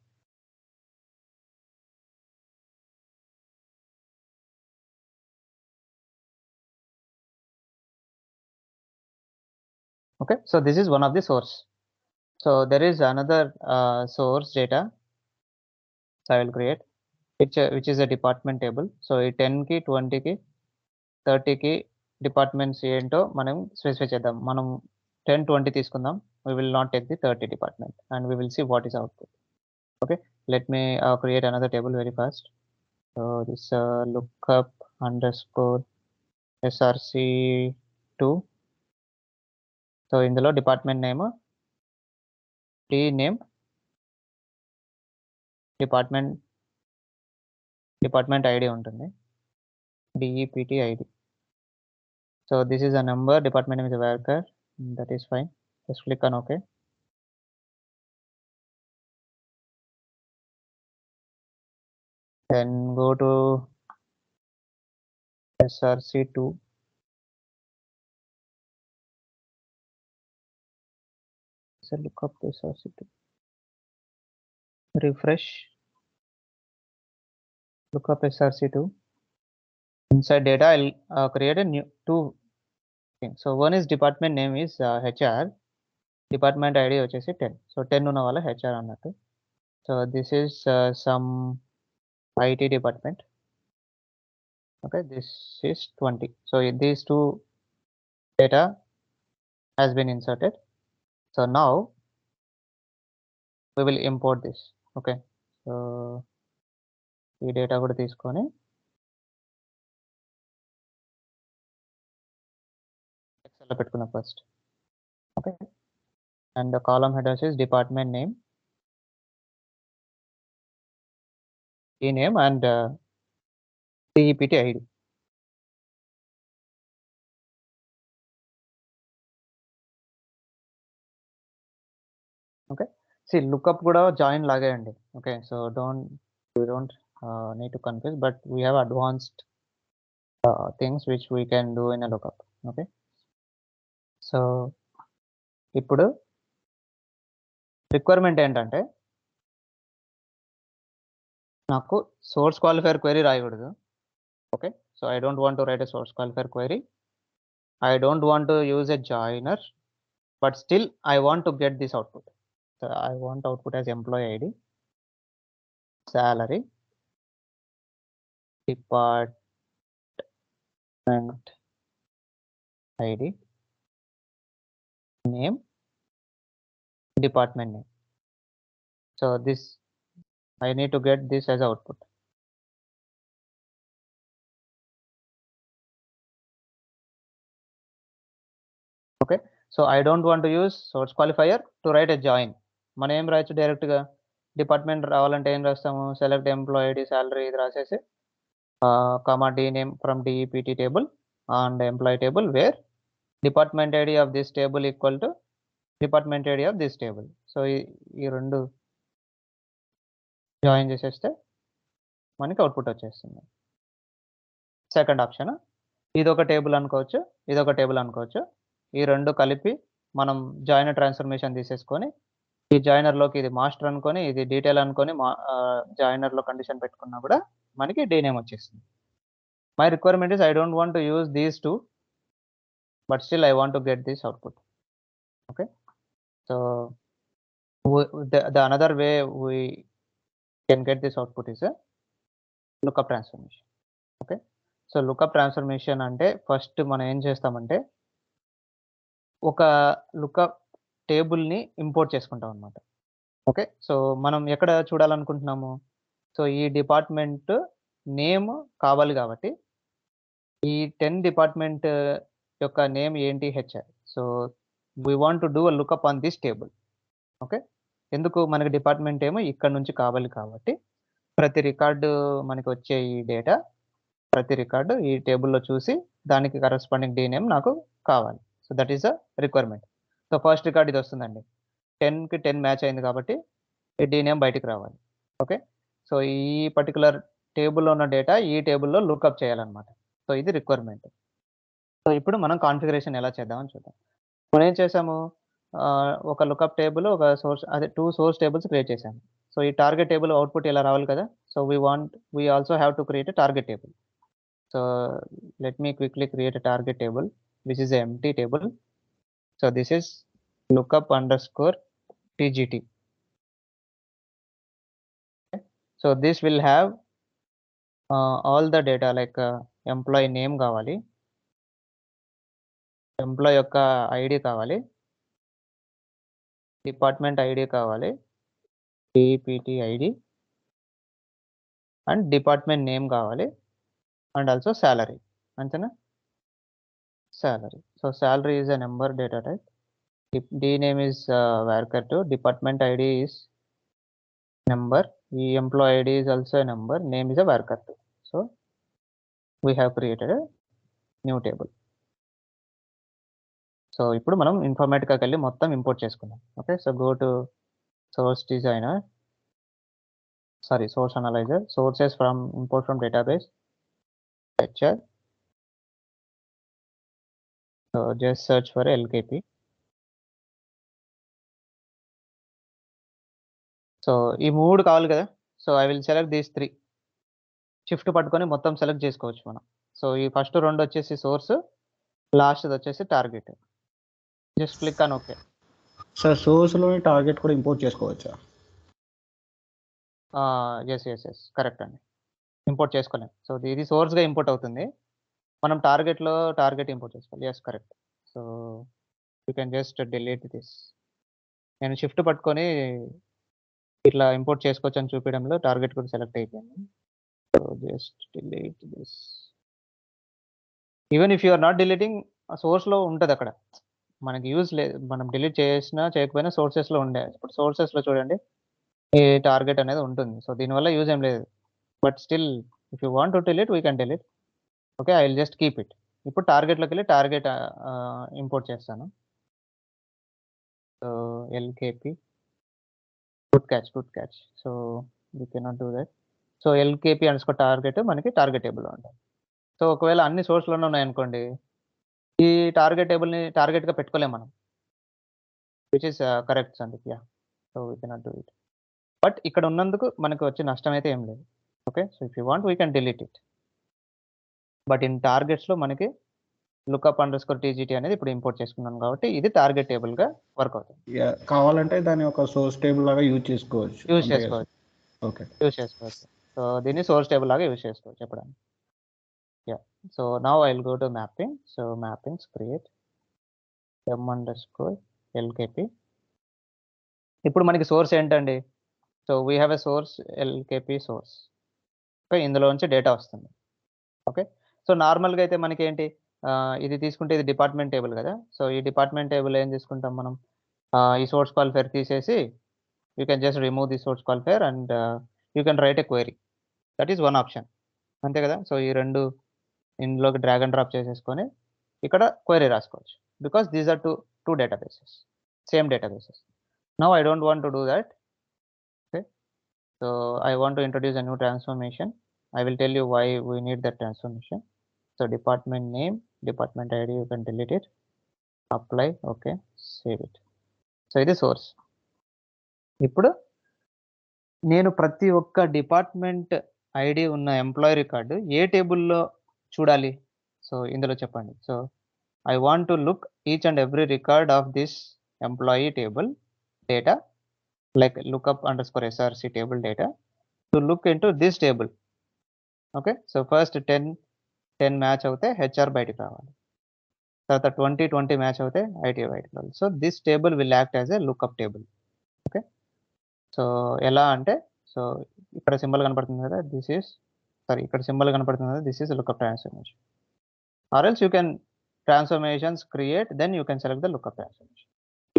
Okay, so this is one of the source. So there is another source data. So I will create which is a department table. So 10 ki 20 ki 30 ki departments ఏంటో మనం specify చేద్దాం. మనం 10 20 తీసుకుందాం. We will not take the 30 department and we will see what is output. Okay, let me create another table very fast. So this lookup underscore src2. So ఇందులో department name, T name, department ID ఉంటుంది, DEPT ID. So this is a number, department name is a worker, that is fine. Just click on OK. Then go to src2. So look up src2. Refresh. Look up src2. Inside data, I'll create a new two things. So one is department name is HR. Department ID వచ్చేసి 10. So 10 ఉన్న వాళ్ళ HR అన్నట్టు. So this is some IT department. Okay, this is 20. So these two data has been inserted. So now we will import this. Okay, so ఈ data కూడా తీసుకొని Excel లో పెట్టుకుందాం first. Okay, and the column headers is department name, ఈ name and DEPT ID. Okay, see lookup కూడా join లాగే అండి. Okay, so we don't need to confuse, but we have advanced things which we can do in a lookup. Okay, so ఇప్పుడు requirement ఏంటంటే నాకు source qualifier query రాయకూడదు. Okay, so I don't want to write a source qualifier query. I don't want to use a joiner. but still I want to get this output. So I want output as employee ID, salary, department ID, name, department name. So this I need to get this as output. Okay, so I don't want to use source qualifier to write a join. మనం ఏం రాయొచ్చు డైరెక్ట్గా department రావాలంటే ఏం రాస్తాము, select employee ID salary ఇది రాసేసి comma D name from DEPT table and employee table where department ID of this table equal to department ID of this table. So ఈ రెండు జాయిన్ చేసేస్తే మనకి అవుట్పుట్ వచ్చేస్తుంది. సెకండ్ ఆప్షన్ ఇదొక table అనుకోవచ్చు, ఇదొక టేబుల్ అనుకోవచ్చు. ఈ రెండు కలిపి మనం జాయినర్ ట్రాన్స్ఫర్మేషన్ తీసేసుకొని ఈ జాయినర్లోకి ఇది మాస్టర్ అనుకొని ఇది డీటెయిల్ అనుకొని జాయినర్లో కండిషన్ పెట్టుకున్నా కూడా మనకి డే నేమ్ వచ్చేస్తుంది. My requirement is I don't want to use these two, but still I want to get this output. Okay, so the another way we can get this output is a lookup transformation. Okay, so lookup transformation అంటే first మనం ఏం చేస్తామంటే ఒక lookup టేబుల్ని import చేసుకుంటాం అనమాట. Okay, so మనం ఎక్కడ చూడాలనుకుంటున్నాము, సో ఈ డిపార్ట్మెంట్ నేమ్ కావాలి కాబట్టి ఈ 10 డిపార్ట్మెంట్ యొక్క నేమ్ ఏంటి HR. So we want to do a lookup on this table. Okay, ఎందుకు మనకి డిపార్ట్మెంట్ ఏమో ఇక్కడ నుంచి కావాలి కాబట్టి ప్రతి రికార్డు మనకి వచ్చే ఈ డేటా ప్రతి రికార్డు ఈ టేబుల్లో చూసి దానికి కరస్పాండింగ్ డి నేమ్ నాకు కావాలి. So that is a requirement. So first record ఇది వస్తుందండి, 10కి 10 మ్యాచ్ అయింది కాబట్టి ఈ డి నేమ్ బయటికి రావాలి. ఓకే, సో ఈ పర్టికులర్ టేబుల్లో ఉన్న డేటా ఈ టేబుల్లో లుకప్ చేయాలన్నమాట. సో ఇది రిక్వైర్మెంట్. సో ఇప్పుడు మనం కాన్ఫిగరేషన్ ఎలా చేద్దామని చూద్దాం. మనం ఏం చేసాము, ఒక లుకప్ టేబుల్ ఒక సోర్స్ అదే 2 సోర్స్ టేబుల్స్ క్రియేట్ చేశాము. సో ఈ టార్గెట్ టేబుల్ అవుట్పుట్ ఇలా రావాలి కదా. So we also have to create a target table. So let me quickly create a target table which is an empty table. So this is lookup_tgt. Okay. So this will have all the data like employee name కావాలి, employee యొక్క ID కావాలి, department ID కావాలి, DPT ID and department name కావాలి and also salary. అంతేనా, salary. So salary is a number data type. D name is varchar2, department ID is number, the employee ID is also a number, name is a varchar2. So we have created a new table. So ఇప్పుడు మనం ఇన్ఫర్మేటికాకి వెళ్ళి మొత్తం import చేసుకుందాం. Okay, so go to source designer, source analyzer, sources from import from database, HR. So just search for LKP. So ఈ 3 కావాలి కదా. So I will select these 3, shift పట్టుకొని మొత్తం సెలెక్ట్ చేసుకోవచ్చు మనం. సో ఈ ఫస్ట్ 2 వచ్చేసి సోర్స్, లాస్ట్ది వచ్చేసి target. Just click on okay. Sir సోర్స్లోని టార్గెట్ కూడా ఇంపోర్ట్ చేసుకోవచ్చా? ఎస్ కరెక్ట్ అండి, ఇంపోర్ట్ చేసుకోలేం. సో ఇది సోర్స్గా ఇంపోర్ట్ అవుతుంది, మనం టార్గెట్లో టార్గెట్ ఇంపోర్ట్ చేసుకోవాలి. Yes correct. So you can just delete this. నేను షిఫ్ట్ పట్టుకొని ఇట్లా ఇంపోర్ట్ చేసుకోవచ్చు అని చూపించడంలో టార్గెట్ కూడా సెలెక్ట్ అయిపోయింది. So just delete this. Even if you are not deleting, సోర్స్లో ఉంటుంది అక్కడ, మనకి యూజ్ లేదు. మనం డిలీట్ చేసినా చేయకపోయినా సోర్సెస్లో ఉండే. ఇప్పుడు సోర్సెస్లో చూడండి ఈ టార్గెట్ అనేది ఉంటుంది. సో దీనివల్ల యూజ్ ఏం లేదు, but still if you want to delete we can delete. Okay, I will just keep it. ఇప్పుడు టార్గెట్లోకి వెళ్ళి టార్గెట్ ఇంపోర్ట్ చేస్తాను. So LKP good catch. So we cannot do that. So LKP underscore target మనకి target టేబుల్లో ఉంటుంది. So ఒకవేళ అన్ని సోర్స్లోనే ఉన్నాయనుకోండి, ఈ టార్గెట్ టేబుల్ని టార్గెట్గా పెట్టుకోలేము మనం, which is correct Sandeep. Yeah, so we cannot do it. But ఇక్కడ ఉన్నందుకు మనకు వచ్చే నష్టం అయితే ఏం లేదు. Okay, so if you want we can delete it. But in టార్గెట్స్లో మనకి లుకప్ అండర్ స్కోర్ టీజీటీ అనేది ఇప్పుడు ఇంపోర్ట్ చేసుకున్నాను కాబట్టి ఇది టార్గెట్ టేబుల్గా వర్క్ అవుతుంది. కావాలంటే దాని ఒక సోర్స్ టేబుల్ లాగా యూజ్ చేసుకోవచ్చు. ఓకే, యూజ్ చేసుకోవచ్చు. సో దీన్ని సోర్స్ టేబుల్ లాగా యూజ్ చేసుకోవచ్చు చెప్పడానికి. So now I will go to mapping. So mappings create m_lkp. ఇప్పుడు మనకి సోర్స్ ఏంటండి? So we have a source lkp source. Okay, ఇందులోంచి డేటా వస్తుంది. ఓకే, సో నార్మల్గా అయితే మనకి ఏంటి, ఇది తీసుకుంటే ఇది డిపార్ట్మెంట్ టేబుల్ కదా. సో ఈ డిపార్ట్మెంట్ టేబుల్ ఏం తీసుకుంటాం మనం, ఈ సోర్స్ క్వాలిఫైర్ తీసేసి you can just remove the source qualifier and you can write a query. That is one option, అంతే కదా. సో ఈ రెండు ఇందులోకి డ్రాగ్ అండ్ డ్రాప్ చేసేసుకొని ఇక్కడ క్వైరీ రాసుకోవచ్చు. Because these are two databases, same databases. Now I don't want to do that. Okay, so I want to introduce a new transformation. I will tell you why we need that transformation. So department name, department ID, you can delete it, apply, okay, save it. So ఇది source. ఇప్పుడు నేను ప్రతి ఒక్క department ID ఉన్న employee record ఏ టేబుల్లో చూడాలి? So ఇందులో చెప్పండి. So I want to look each and every record of this employee table data, like lookup underscore src table data to look into this table. Okay, so first 10 match అవుతే HR బయటికి రావాలి, తర్వాత 20 match అవుతే IT బయటికి రావాలి. So this table will act as a lookup table. Okay, so ఎలా అంటే, so ఇక్కడ సింబల్ కనపడుతుంది కదా, ఇక్కడ సింబల్ కనపడుతుంది కదా, this is lookup transformation. Or else you can transformations create, then you can select the lookup transformation.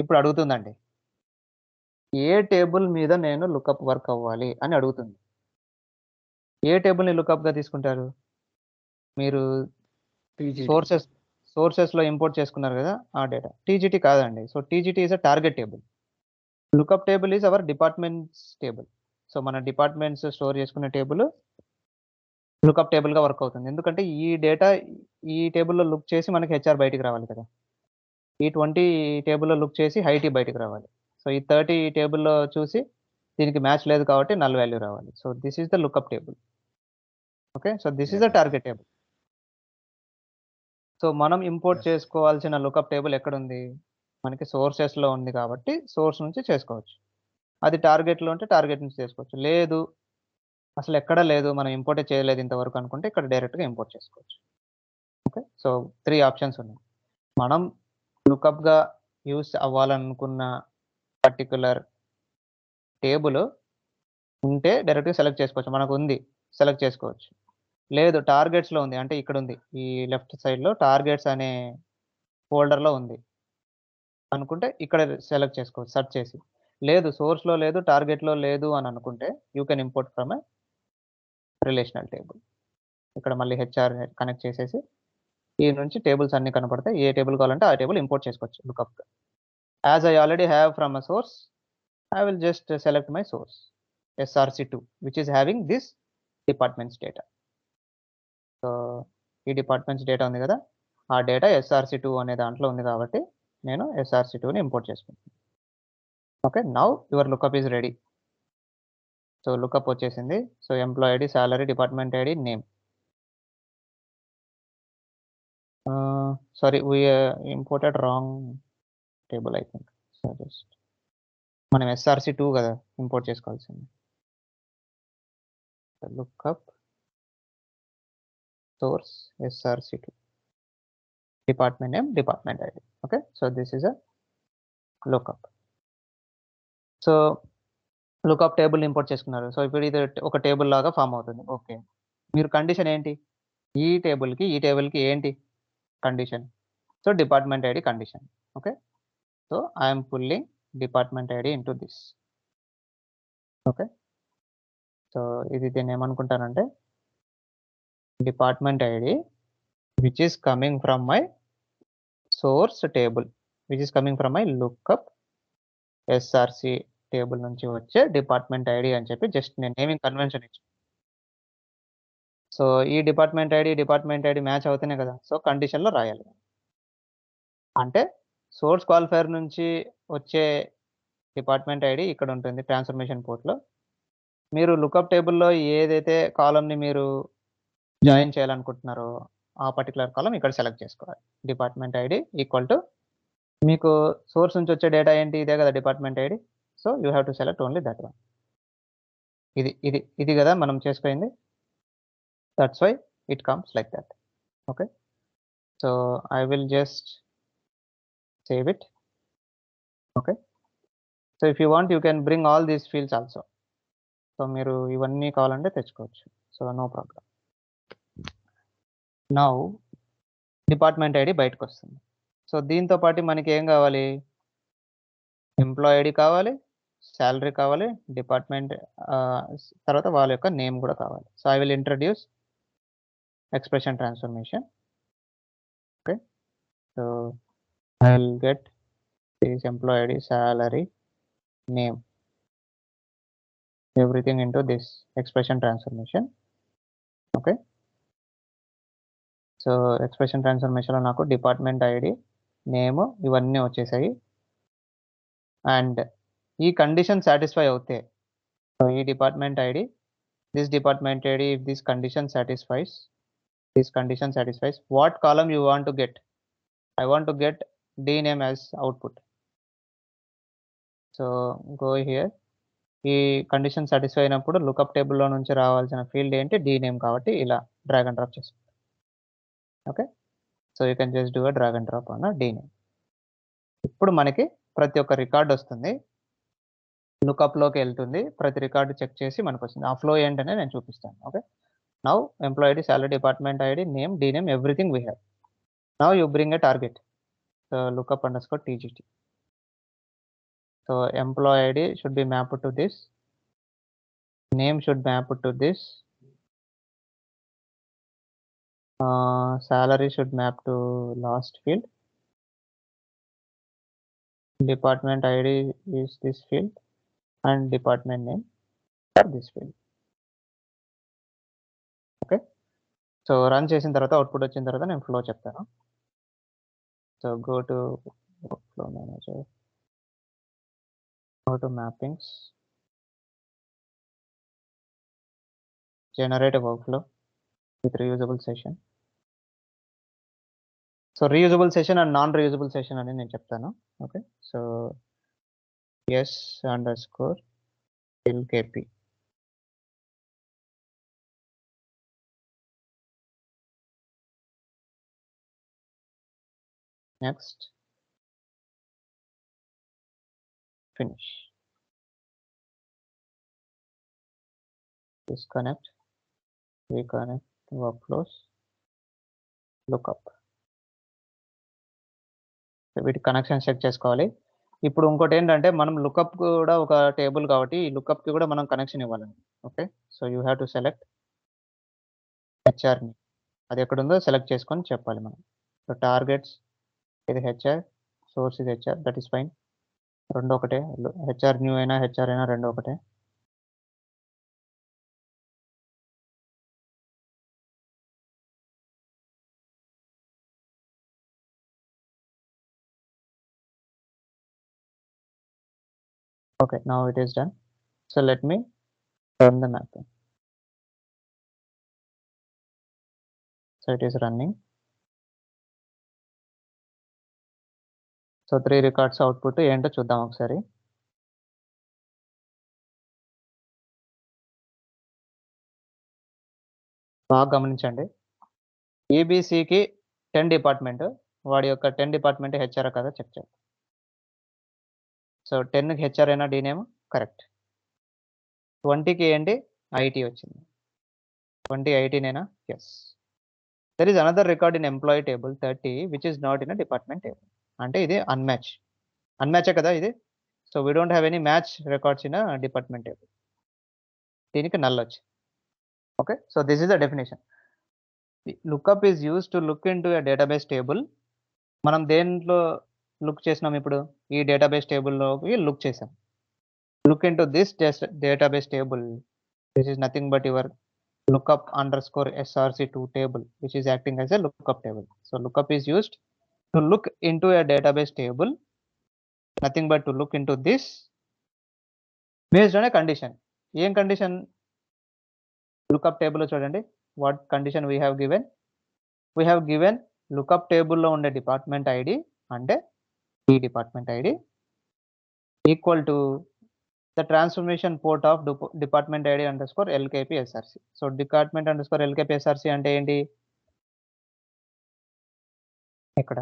ఇప్పుడు అడుగుతుందండి, ఏ టేబుల్ మీద నేను లుకప్ వర్క్ అవ్వాలి అని అడుగుతుంది. ఏ టేబుల్ని లుకప్గా తీసుకుంటారు మీరు? సోర్సెస్లో ఇంపోర్ట్ చేసుకున్నారు కదా ఆ డేటా. టీజీటీ కాదండి. So TGT is a target table. Lookup table is our departments table. So మన డిపార్ట్మెంట్స్ స్టోర్ చేసుకునే టేబుల్ లుకప్ టేబుల్గా వర్క్ అవుతుంది. ఎందుకంటే ఈ డేటా ఈ టేబుల్లో లుక్ చేసి మనకి హెచ్ఆర్ బయటికి రావాలి కదా. ఈ 20 టేబుల్లో లుక్ చేసి ఐటీ బయటికి రావాలి. సో ఈ 30 టేబుల్లో చూసి దీనికి మ్యాచ్ లేదు కాబట్టి నల్ వాల్యూ రావాలి. So this is the lookup table. Okay, so this is the target table. So మనం ఇంపోర్ట్ చేసుకోవాల్సిన లుకప్ టేబుల్ ఎక్కడుంది? మనకి సోర్సెస్లో ఉంది కాబట్టి సోర్స్ నుంచి చేసుకోవచ్చు. అది టార్గెట్లో ఉంటే టార్గెట్ నుంచి చేసుకోవచ్చు. లేదు అసలు ఎక్కడ లేదు, మనం ఇంపోర్టే చేయలేదు ఇంతవరకు అనుకుంటే ఇక్కడ డైరెక్ట్గా ఇంపోర్ట్ చేసుకోవచ్చు. ఓకే, సో 3 ఆప్షన్స్ ఉన్నాయి. మనం లుకప్గా యూస్ అవ్వాలనుకున్న పర్టికులర్ టేబుల్ ఉంటే డైరెక్ట్గా సెలెక్ట్ చేసుకోవచ్చు. మనకు ఉంది, సెలెక్ట్ చేసుకోవచ్చు. లేదు టార్గెట్స్లో ఉంది, అంటే ఇక్కడ ఉంది, ఈ లెఫ్ట్ సైడ్లో టార్గెట్స్ అనే ఫోల్డర్లో ఉంది అనుకుంటే ఇక్కడ సెలెక్ట్ చేసుకోవచ్చు సెర్చ్ చేసి. లేదు సోర్స్లో లేదు, టార్గెట్లో లేదు అని అనుకుంటే you can import from a relational table. ఇక్కడ మళ్ళీ హెచ్ఆర్ కనెక్ట్ చేసేసి ఈ నుంచి టేబుల్స్ అన్ని కనపడతాయి. ఏ టేబుల్ కావాలంటే ఆ టేబుల్ ఇంపోర్ట్ చేసుకోవచ్చు lookup. As I already have from a source, I will just select my source src2 which is having this departments data. So ఈ డిపార్ట్మెంట్స్ డేటా ఉంది కదా, ఆ డేటా src2 అనే దాంట్లో ఉంది కాబట్టి నేను src2ని ఇంపోర్ట్ చేసుకుంటాను. Okay, now your lookup is ready. So lookup వచ్చేసింది. So employee ID, salary, department ID, name. Sorry we imported wrong table I think. So just మనం src2 కదా ఇంపోర్ట్ చేసుకోవాల్సింది. Lookup source src2, department name, department id. Okay, so this is a lookup. So lookup table import చేసుకున్నారు. So ఇప్పుడు ఇది ఒక table లాగా form అవుతుంది. Okay, మీరు కండిషన్ ఏంటి? ఈ టేబుల్కి ఏంటి condition? So department ID condition. Okay, so I'm pulling department ID into this. Okay, so ఇది దీన్ని ఏమనుకుంటానంటే department ID which is coming from my source table, which is coming from my lookup src table నుంచి వచ్చే department ID అని చెప్పి just నేను naming convention ఇచ్చాను. So ఈ డిపార్ట్మెంట్ ఐడి మ్యాచ్ అవుతేనే కదా సో కండిషన్లో రాయాలి. అంటే సోర్స్ క్వాలిఫైర్ నుంచి వచ్చే డిపార్ట్మెంట్ ఐడి ఇక్కడ ఉంటుంది ట్రాన్స్ఫర్మేషన్ పోర్ట్లో. మీరు లుకప్ టేబుల్లో ఏదైతే కాలమ్ని మీరు జాయిన్ చేయాలనుకుంటున్నారో ఆ పర్టికులర్ కాలం ఇక్కడ సెలెక్ట్ చేసుకోవాలి. డిపార్ట్మెంట్ ఐడి ఈక్వల్ టు మీకు సోర్స్ నుంచి వచ్చే డేటా ఏంటి, ఇదే కదా department ID. So you have to select only that one. ఇది కదా మనం చేసుకుంది. That's why it comes like that. Okay, so I will just save it. Okay, so if you want you can bring all these fields also. So మీరు ఇవన్నీ కావాలంటే తెచ్చుకోవచ్చు. So no problem. Now department ID బయటకు వస్తుంది. So దీంతో పాటు మనకి ఏం కావాలి, ఎంప్లాయ్ ఐడి కావాలి, శాలరీ కావాలి, డిపార్ట్మెంట్ తర్వాత వాళ్ళ యొక్క నేమ్ కూడా కావాలి. So I will introduce expression transformation. Okay, so I will get this employee ID, salary, name, everything into this expression transformation. Okay, so expression ట్రాన్స్ఫర్మేషన్లో నాకు డిపార్ట్మెంట్ ఐడి, నేమ్ ఇవన్నీ వచ్చేసాయి. అండ్ ఈ కండిషన్ సాటిస్ఫై అవుతే, so ఈ department ID, this department ID, if this condition satisfies, what column you want to get? I want to get dname as output. So go here. ఈ condition satisfy అయినప్పుడు lookup టేబుల్లో నుంచి రావాల్సిన field ఏంటి, dname, కాబట్టి ఇలా drag and drop చేసుకుంటాం. Okay, so you can just do a drag and drop on dname. ఇప్పుడు మనకి ప్రతి ఒక్క రికార్డ్ వస్తుంది, లుకప్లోకి వెళ్తుంది, ప్రతి రికార్డు చెక్ చేసి మనకు వస్తుంది. ఆ ఫ్లో ఏంటనే నేను చూపిస్తాను. Okay, now employee ID, salary, department ID, name, dname, everything we have. Now you bring a target. So lookup underscore tgt. So employee ID should be mapped to this, name should map to this, salary should map to last field, department ID is this field, and department name for this field. Okay, so run చేసిన తర్వాత output వచ్చిన తర్వాత నేను flow చెప్తాను. So go to workflow manager, go to mappings, generate a workflow with reusable session. So reusable session and non reusable session అని నేను చెప్తాను. Okay, so s_lkp. Next finish. Disconnect, reconnect, workflows, lookup. వీటి connection check చేసుకోవాలి. ఇప్పుడు ఇంకోటి ఏంటంటే మనం lookup కూడా ఒక టేబుల్ కాబట్టి ఈ లుకప్కి కూడా మనం కనెక్షన్ ఇవ్వాలండి. Okay, so you have to select హెచ్ఆర్ని, అది ఎక్కడుందో సెలెక్ట్ చేసుకొని చెప్పాలి మనం. సో టార్గెట్స్ ఇది హెచ్ఆర్, సోర్స్ ఇది హెచ్ఆర్, దట్ ఈస్ ఫైన్, రెండు ఒకటే. హెచ్ఆర్ న్యూ అయినా హెచ్ఆర్ అయినా రెండు ఒకటే. Okay, now it is done. So let me run the mapping. So it is running. So 3 records output ఏంటో చూద్దాం ఒకసారి. బాగా గమనించండి, ఏబిసికి 10 డిపార్ట్మెంట్, వాడి యొక్క 10 డిపార్ట్మెంట్ హెచ్ఆర్ కదా చెక్ చేయాలి. సో 10కి హెచ్ఆర్ అయినా డీనేమ్ కరెక్ట్, 20కి ఏంటి ఐటీ వచ్చింది, 20 ఐటీనేనా, yes. There is another record in employee table 30 which is not in a department table. అంటే ఇది అన్మ్యాచే కదా ఇది. So we don't have any match records in a department table. దీనికి నల్ వచ్చి. Okay, so this is the definition. Lookup is use to look into a database table. మనం దేంట్లో look చేసినాం, ఇప్పుడు ఈ డేటాబేస్ టేబుల్లోకి లుక్ చేసాం. Look into this database table, this is nothing but your lookup underscore src2 table, which is acting as a lookup table. So lookup is used to look into a database table, nothing but to look into this based on a condition. Em condition lookup table chudandi, what condition we have given, we have given lookup టేబుల్లో ఉండే department ID అంటే ఈ department ID equal to the transformation port of department ID underscore LKP SRC. So department underscore LKP SRC అంటే ఏంటి? ఇక్కడ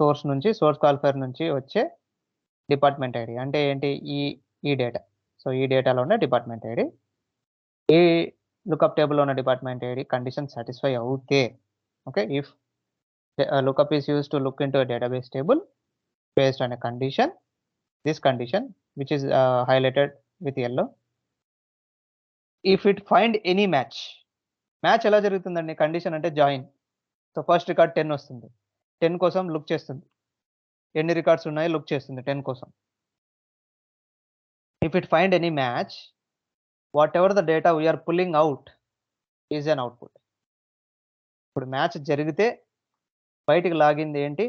source qualifier నుంచి వచ్చే department ID అంటే ఏంటి? ఈ డేటా. సో ఈ డేటాలో ఉన్న డిపార్ట్మెంట్ ఐడి, ఈ లుకప్ టేబుల్లో ఉన్న డిపార్ట్మెంట్ ఐడి కండిషన్ సాటిస్ఫై అవుతే, okay, if lookup is used to look into a database table based on a condition, this condition which is highlighted with yellow, if it find any match ఎలా జరుగుతుందండి? Condition అంటే join. So first record 10 వస్తుంది, 10 కోసం look చేస్తుంది, ఎన్ని records ఉన్నాయో look చేస్తుంది 10 కోసం. If it find any match, whatever the data we're pulling out is an output. ఇప్పుడు మ్యాచ్ జరిగితే బయటికి లాగింది ఏంటి?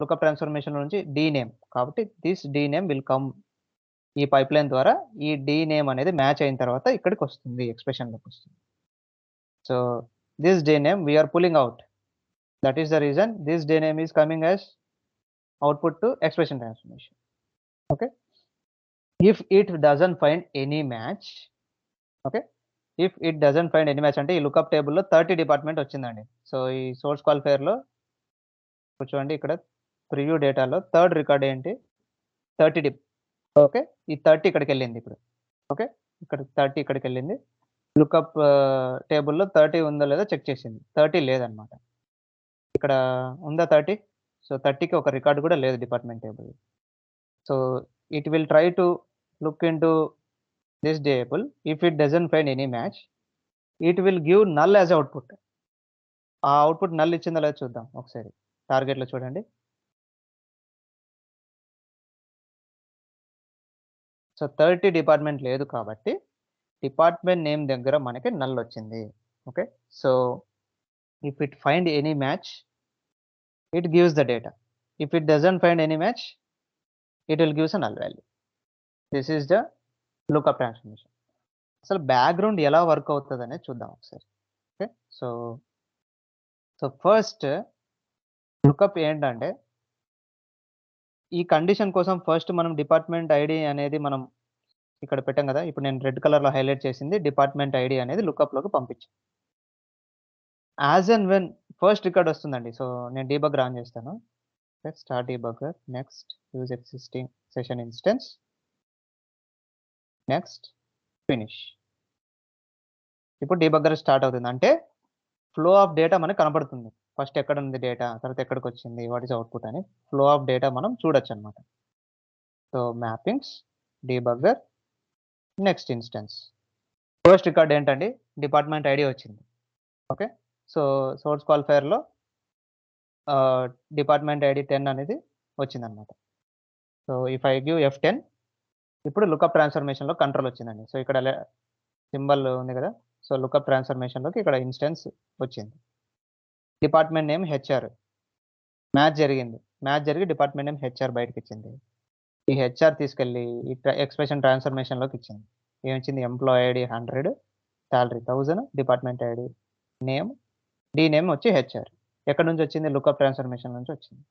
లుకప్ ట్రాన్స్ఫర్మేషన్ నుంచి డి నేమ్. కాబట్టి this D name will come, ఈ పైప్ లైన్ ద్వారా ఈ డి నేమ్ అనేది మ్యాచ్ అయిన తర్వాత ఇక్కడికి వస్తుంది, ఎక్స్ప్రెషన్లోకి వస్తుంది. So this D name we're pulling out, that is the reason this D name is coming as output to expression transformation. Okay, if it doesn't find any match, okay, if it doesn't find any match అంటే ఈ lookup టేబుల్లో 30 department వచ్చిందండి. So ఈ source క్వాలిఫైర్లో చూడండి, ఇక్కడ preview డేటాలో third record ఏంటి? 30 dip. Okay, ఈ 30 ఇక్కడికి వెళ్ళింది ఇప్పుడు. ఓకే, ఇక్కడ 30 ఇక్కడికి వెళ్ళింది. లుకప్ టేబుల్లో 30 ఉందో లేదో చెక్ చేసింది, 30 లేదనమాట. ఇక్కడ ఉందా 30? సో 30కి ఒక రికార్డు కూడా లేదు department table. So it will try to look into this table. If it doesn't find any match, it will give null as output. ఆ అవుట్పుట్ నల్ ఇచ్చిందో లేదో చూద్దాం ఒకసారి. టార్గెట్లో చూడండి. సో 30 డిపార్ట్మెంట్ లేదు కాబట్టి డిపార్ట్మెంట్ నేమ్ దగ్గర మనకి నల్ వచ్చింది. ఓకే, so if it find any match, it gives the data. If it doesn't find any match, it will gives a null value. This is the lookup transformation. అసలు background ఎలా work అవుతుంది అనేది చూద్దాం ఒకసారి. ఓకే, సో ఫస్ట్ లుకప్ ఏంటంటే, ఈ condition కోసం first మనం డిపార్ట్మెంట్ ఐడి అనేది మనం ఇక్కడ పెట్టాం కదా. ఇప్పుడు నేను రెడ్ కలర్లో హైలైట్ చేసింది డిపార్ట్మెంట్ ఐడి అనేది లుకప్లోకి పంపించాను. As and when first record వస్తుందండి. సో నేను డీబగ్ రన్ చేస్తాను. Start debugger, next use existing session instance, next finish. ఇప్పుడు డీబగ్గర్ స్టార్ట్ అవుతుంది, అంటే ఫ్లో ఆఫ్ డేటా మనకు కనబడుతుంది. ఫస్ట్ ఎక్కడ ఉంది డేటా, తర్వాత ఎక్కడికి వచ్చింది, వాట్ ఈస్ అవుట్పుట్ అని ఫ్లో ఆఫ్ డేటా మనం చూడొచ్చు అనమాట. So mappings, debugger, next instance. First record ఏంటండి? డిపార్ట్మెంట్ ఐడి వచ్చింది. ఓకే, సో సోర్స్ క్వాలిఫైర్లో డిపార్ట్మెంట్ ఐడి 10 అనేది వచ్చిందనమాట. So if I give F10, ఇప్పుడు లుకప్ ట్రాన్స్ఫర్మేషన్లో కంట్రోల్ వచ్చిందండి. సో ఇక్కడ సింబల్ ఉంది కదా. సో లుకప్ ట్రాన్స్ఫర్మేషన్లోకి ఇక్కడ ఇన్స్టెన్స్ వచ్చింది. డిపార్ట్మెంట్ నేమ్ హెచ్ఆర్, మ్యాచ్ జరిగి డిపార్ట్మెంట్ నేమ్ హెచ్ఆర్ బయటకి ఇచ్చింది. ఈ హెచ్ఆర్ తీసుకెళ్ళి ఈ ఎక్స్ప్రెషన్ ట్రాన్స్ఫర్మేషన్లోకి ఇచ్చింది. ఏమిచ్చింది? Employee ID 100, salary 1000, department ID name, D name వచ్చి హెచ్ఆర్. ఎక్కడి నుంచి వచ్చింది? లుకప్ ట్రాన్స్ఫర్మేషన్ నుంచి వచ్చింది.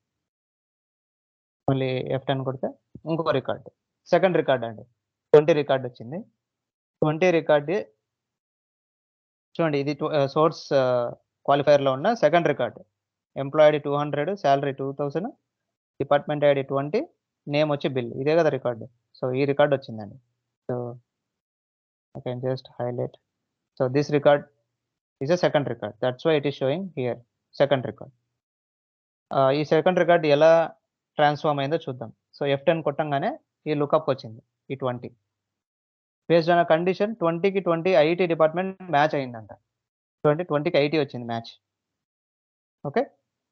మళ్ళీ F10 కొడితే ఇంకొక రికార్డ్, సెకండ్ రికార్డ్ అండి, 20 రికార్డ్ వచ్చింది. 20 రికార్డ్ చూడండి, ఇది సోర్స్ క్వాలిఫైర్లో ఉన్న second record. Employee ID 200, salary 2000, department ID 20, name వచ్చి బిల్. ఇదే కదా రికార్డు. సో ఈ రికార్డ్ వచ్చిందండి. So I can just highlight. So this record is a second record, that's why it is showing here second record. ఈ second record ఎలా transform అయిందో చూద్దాం. So F10 కొట్టంగానే ఈ లుకప్ వచ్చింది, ఈ 20. బేస్డ్ ఆన్ కండిషన్ 20కి 20 ఐటీ డిపార్ట్మెంట్ మ్యాచ్ అయిందంట. 20కి ఐటీ వచ్చింది మ్యాచ్. ఓకే,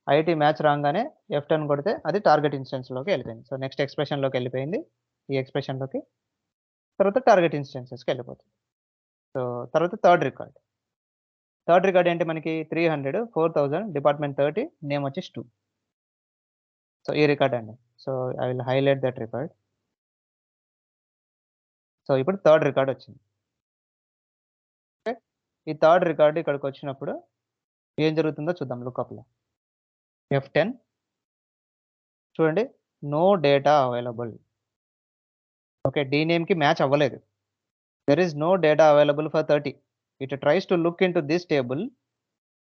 ఐటీ మ్యాచ్ రాగానే F10 కొడితే అది టార్గెట్ ఇన్స్టెన్స్లోకి వెళ్ళిపోయింది. సో నెక్స్ట్ ఎక్స్ప్రెషన్లోకి వెళ్ళిపోయింది, ఈ ఎక్స్ప్రెషన్లోకి. తర్వాత టార్గెట్ ఇన్స్టెన్సెస్కి వెళ్ళిపోతుంది. సో తర్వాత థర్డ్ రికార్డ్ ఏంటి మనకి? 300, 4000, డిపార్ట్మెంట్ 30, నేమ్ వచ్చేసి 2. సో ఈ రికార్డ్ అండి. So I will highlight that record. So ఇప్పుడు థర్డ్ రికార్డ్ వచ్చింది. ఓకే, ఈ థర్డ్ రికార్డ్ ఇక్కడికి వచ్చినప్పుడు ఏం జరుగుతుందో చూద్దాం లుకప్లో. F10 చూడండి, నో డేటా అవైలబుల్. ఓకే, dNameకి మ్యాచ్ అవ్వలేదు. There is no data available for 30. It tries to look into this table.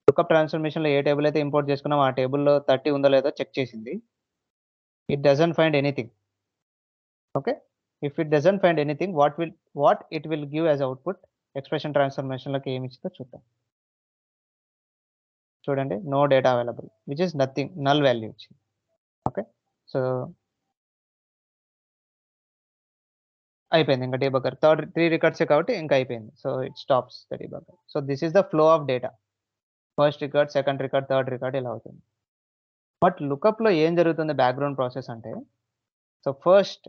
Lookup ట్రాన్స్ఫర్మేషన్లో ఏ టేబుల్ అయితే ఇంపోర్ట్ చేసుకున్నామో ఆ టేబుల్లో 30 ఉందో లేదో చెక్ చేసింది. It doesn't find anything. Okay, if it doesn't find anything, what it will give as output expression ట్రాన్స్ఫర్మేషన్లోకి ఏమి ఇచ్చిందో చూద్దాం. చూడండి, no data available, which is nothing, null value ఇచ్చింది. ఓకే, సో అయిపోయింది ఇంకా డీబగ్గర్. 3 రికార్డ్సే కాబట్టి ఇంకా అయిపోయింది. So it stops the debugger. So this is the flow of data. First record, second record, third record ఇలా అవుతుంది. బట్ లుకప్లో ఏం జరుగుతుంది బ్యాక్గ్రౌండ్ ప్రాసెస్ అంటే, సో ఫస్ట్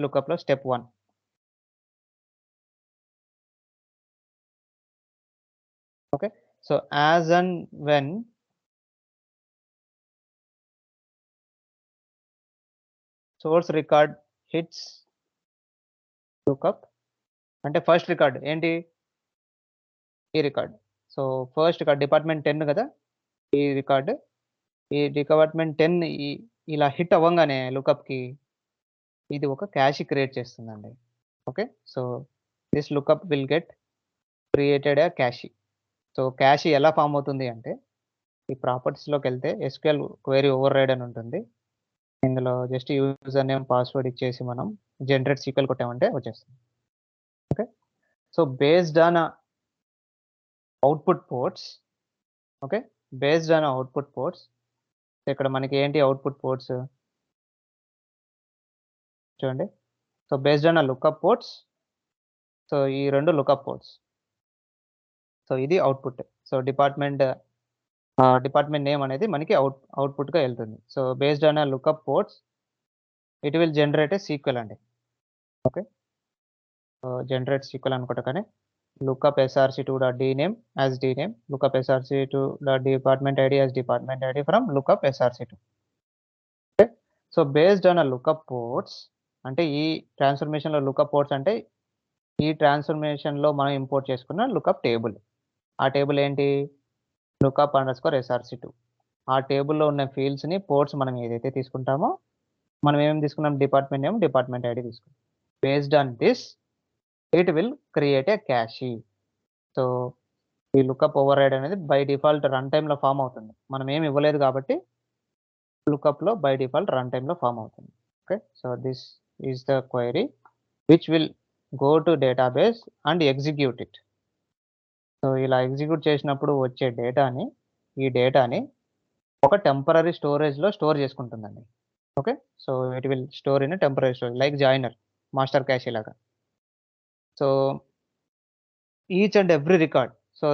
లుకప్లో step 1. Okay, so as and when source record hits lookup, అంటే first record ఏంటి, ఈ record. So first record department 10 కదా, ఈ రికార్డ్, ఈ డిపార్ట్మెంట్ 10 ఇలా హిట్ అవ్వంగానే లుకప్కి ఇది ఒక క్యాష్ క్రియేట్ చేస్తుందండి. Okay, so this lookup will get created a cash. So cash ఎలా ఫామ్ అవుతుంది అంటే, ఈ ప్రాపర్టీస్లోకి వెళ్తే SQL క్వెరీ ఓవర్ రైడ్ అని ఉంటుంది. ఇందులో జస్ట్ యూజర్ నేమ్ పాస్వర్డ్ ఇచ్చేసి మనం జనరేట్ సీక్వెల్ కొట్టామంటే వచ్చేస్తుంది. Okay, so based on output ports, okay, based on output ports, ఇక్కడ మనకి ఏంటి అవుట్పుట్ పోర్ట్స్ చూడండి. So based on lookup ports, so ఈ 2 లుకప్ పోర్ట్స్. సో ఇది అవుట్పుట్. సో డిపార్ట్మెంట్ నేమ్ అనేది మనకి అవుట్పుట్గా వెళ్తుంది. So based on lookup ports it will generate a sequel అండి. ఓకే, సో జనరేట్ సీక్వెల్ అనుకుంటా, కానీ lookup src2.dname as dname, lookup src2.department id as department id from lookup src2. Okay, so based on lookup ports అంటే ఈ ట్రాన్స్ఫర్మేషన్లో lookup ports అంటే ఈ ట్రాన్స్ఫర్మేషన్లో మనం import చేసుకున్న lookup table. ఆ టేబుల్ ఏంటి, lookup_src2. ఆ టేబుల్లో ఉన్న ఫీల్డ్స్ని పోర్ట్స్ మనం ఏదైతే తీసుకుంటామో, మనం ఏమేమి తీసుకున్నాం, డిపార్ట్మెంట్ నేమ్, డిపార్ట్మెంట్ ఐడి తీసుకున్నాం. Based on this it will create a cache. So ఈ లుకప్ ఓవర్ రైడ్ అనేది బై డిఫాల్ట్ రన్ టైమ్లో ఫామ్ అవుతుంది. మనం ఏమి ఇవ్వలేదు కాబట్టి లుకప్లో బై డిఫాల్ట్ రన్ టైమ్లో ఫామ్ అవుతుంది. Okay, so this is the query which will go to database and execute it. So ఇలా ఎగ్జిక్యూట్ చేసినప్పుడు వచ్చే ఈ డేటాని ఒక టెంపరరీ స్టోరేజ్లో స్టోర్ చేసుకుంటుందండి. Okay, so it will store in temporary storage like joiner, master cache లాగా. So each and every record, so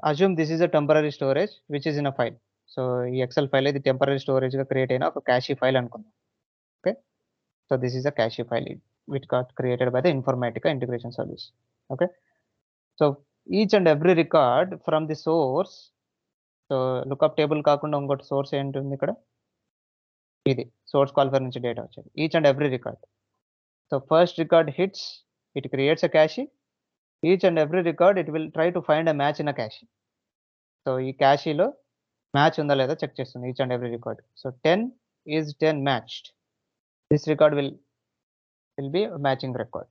assume this is a temporary storage which is in a file. So ఈ Excel file ఇది temporary స్టోరేజ్గా create అయిన ఒక cache file అనుకుందాం. Okay, so this is a cache file which got created by the Informatica integration service. Okay, so each and every record from the source, so lookup table కాకుండా ఇంకోటి source ఏంటుంది ఇక్కడ, ఇది source కాల్ఫర్ నుంచి data వచ్చేది. Each and every record, so first record hits, it creates a cache. Each and every record it will try to find a match in a cache. So ఈ క్యాషీలో match ఉందా లేదా check చేస్తుంది each and every record. So 10 is 10 matched. This record will be a matching record.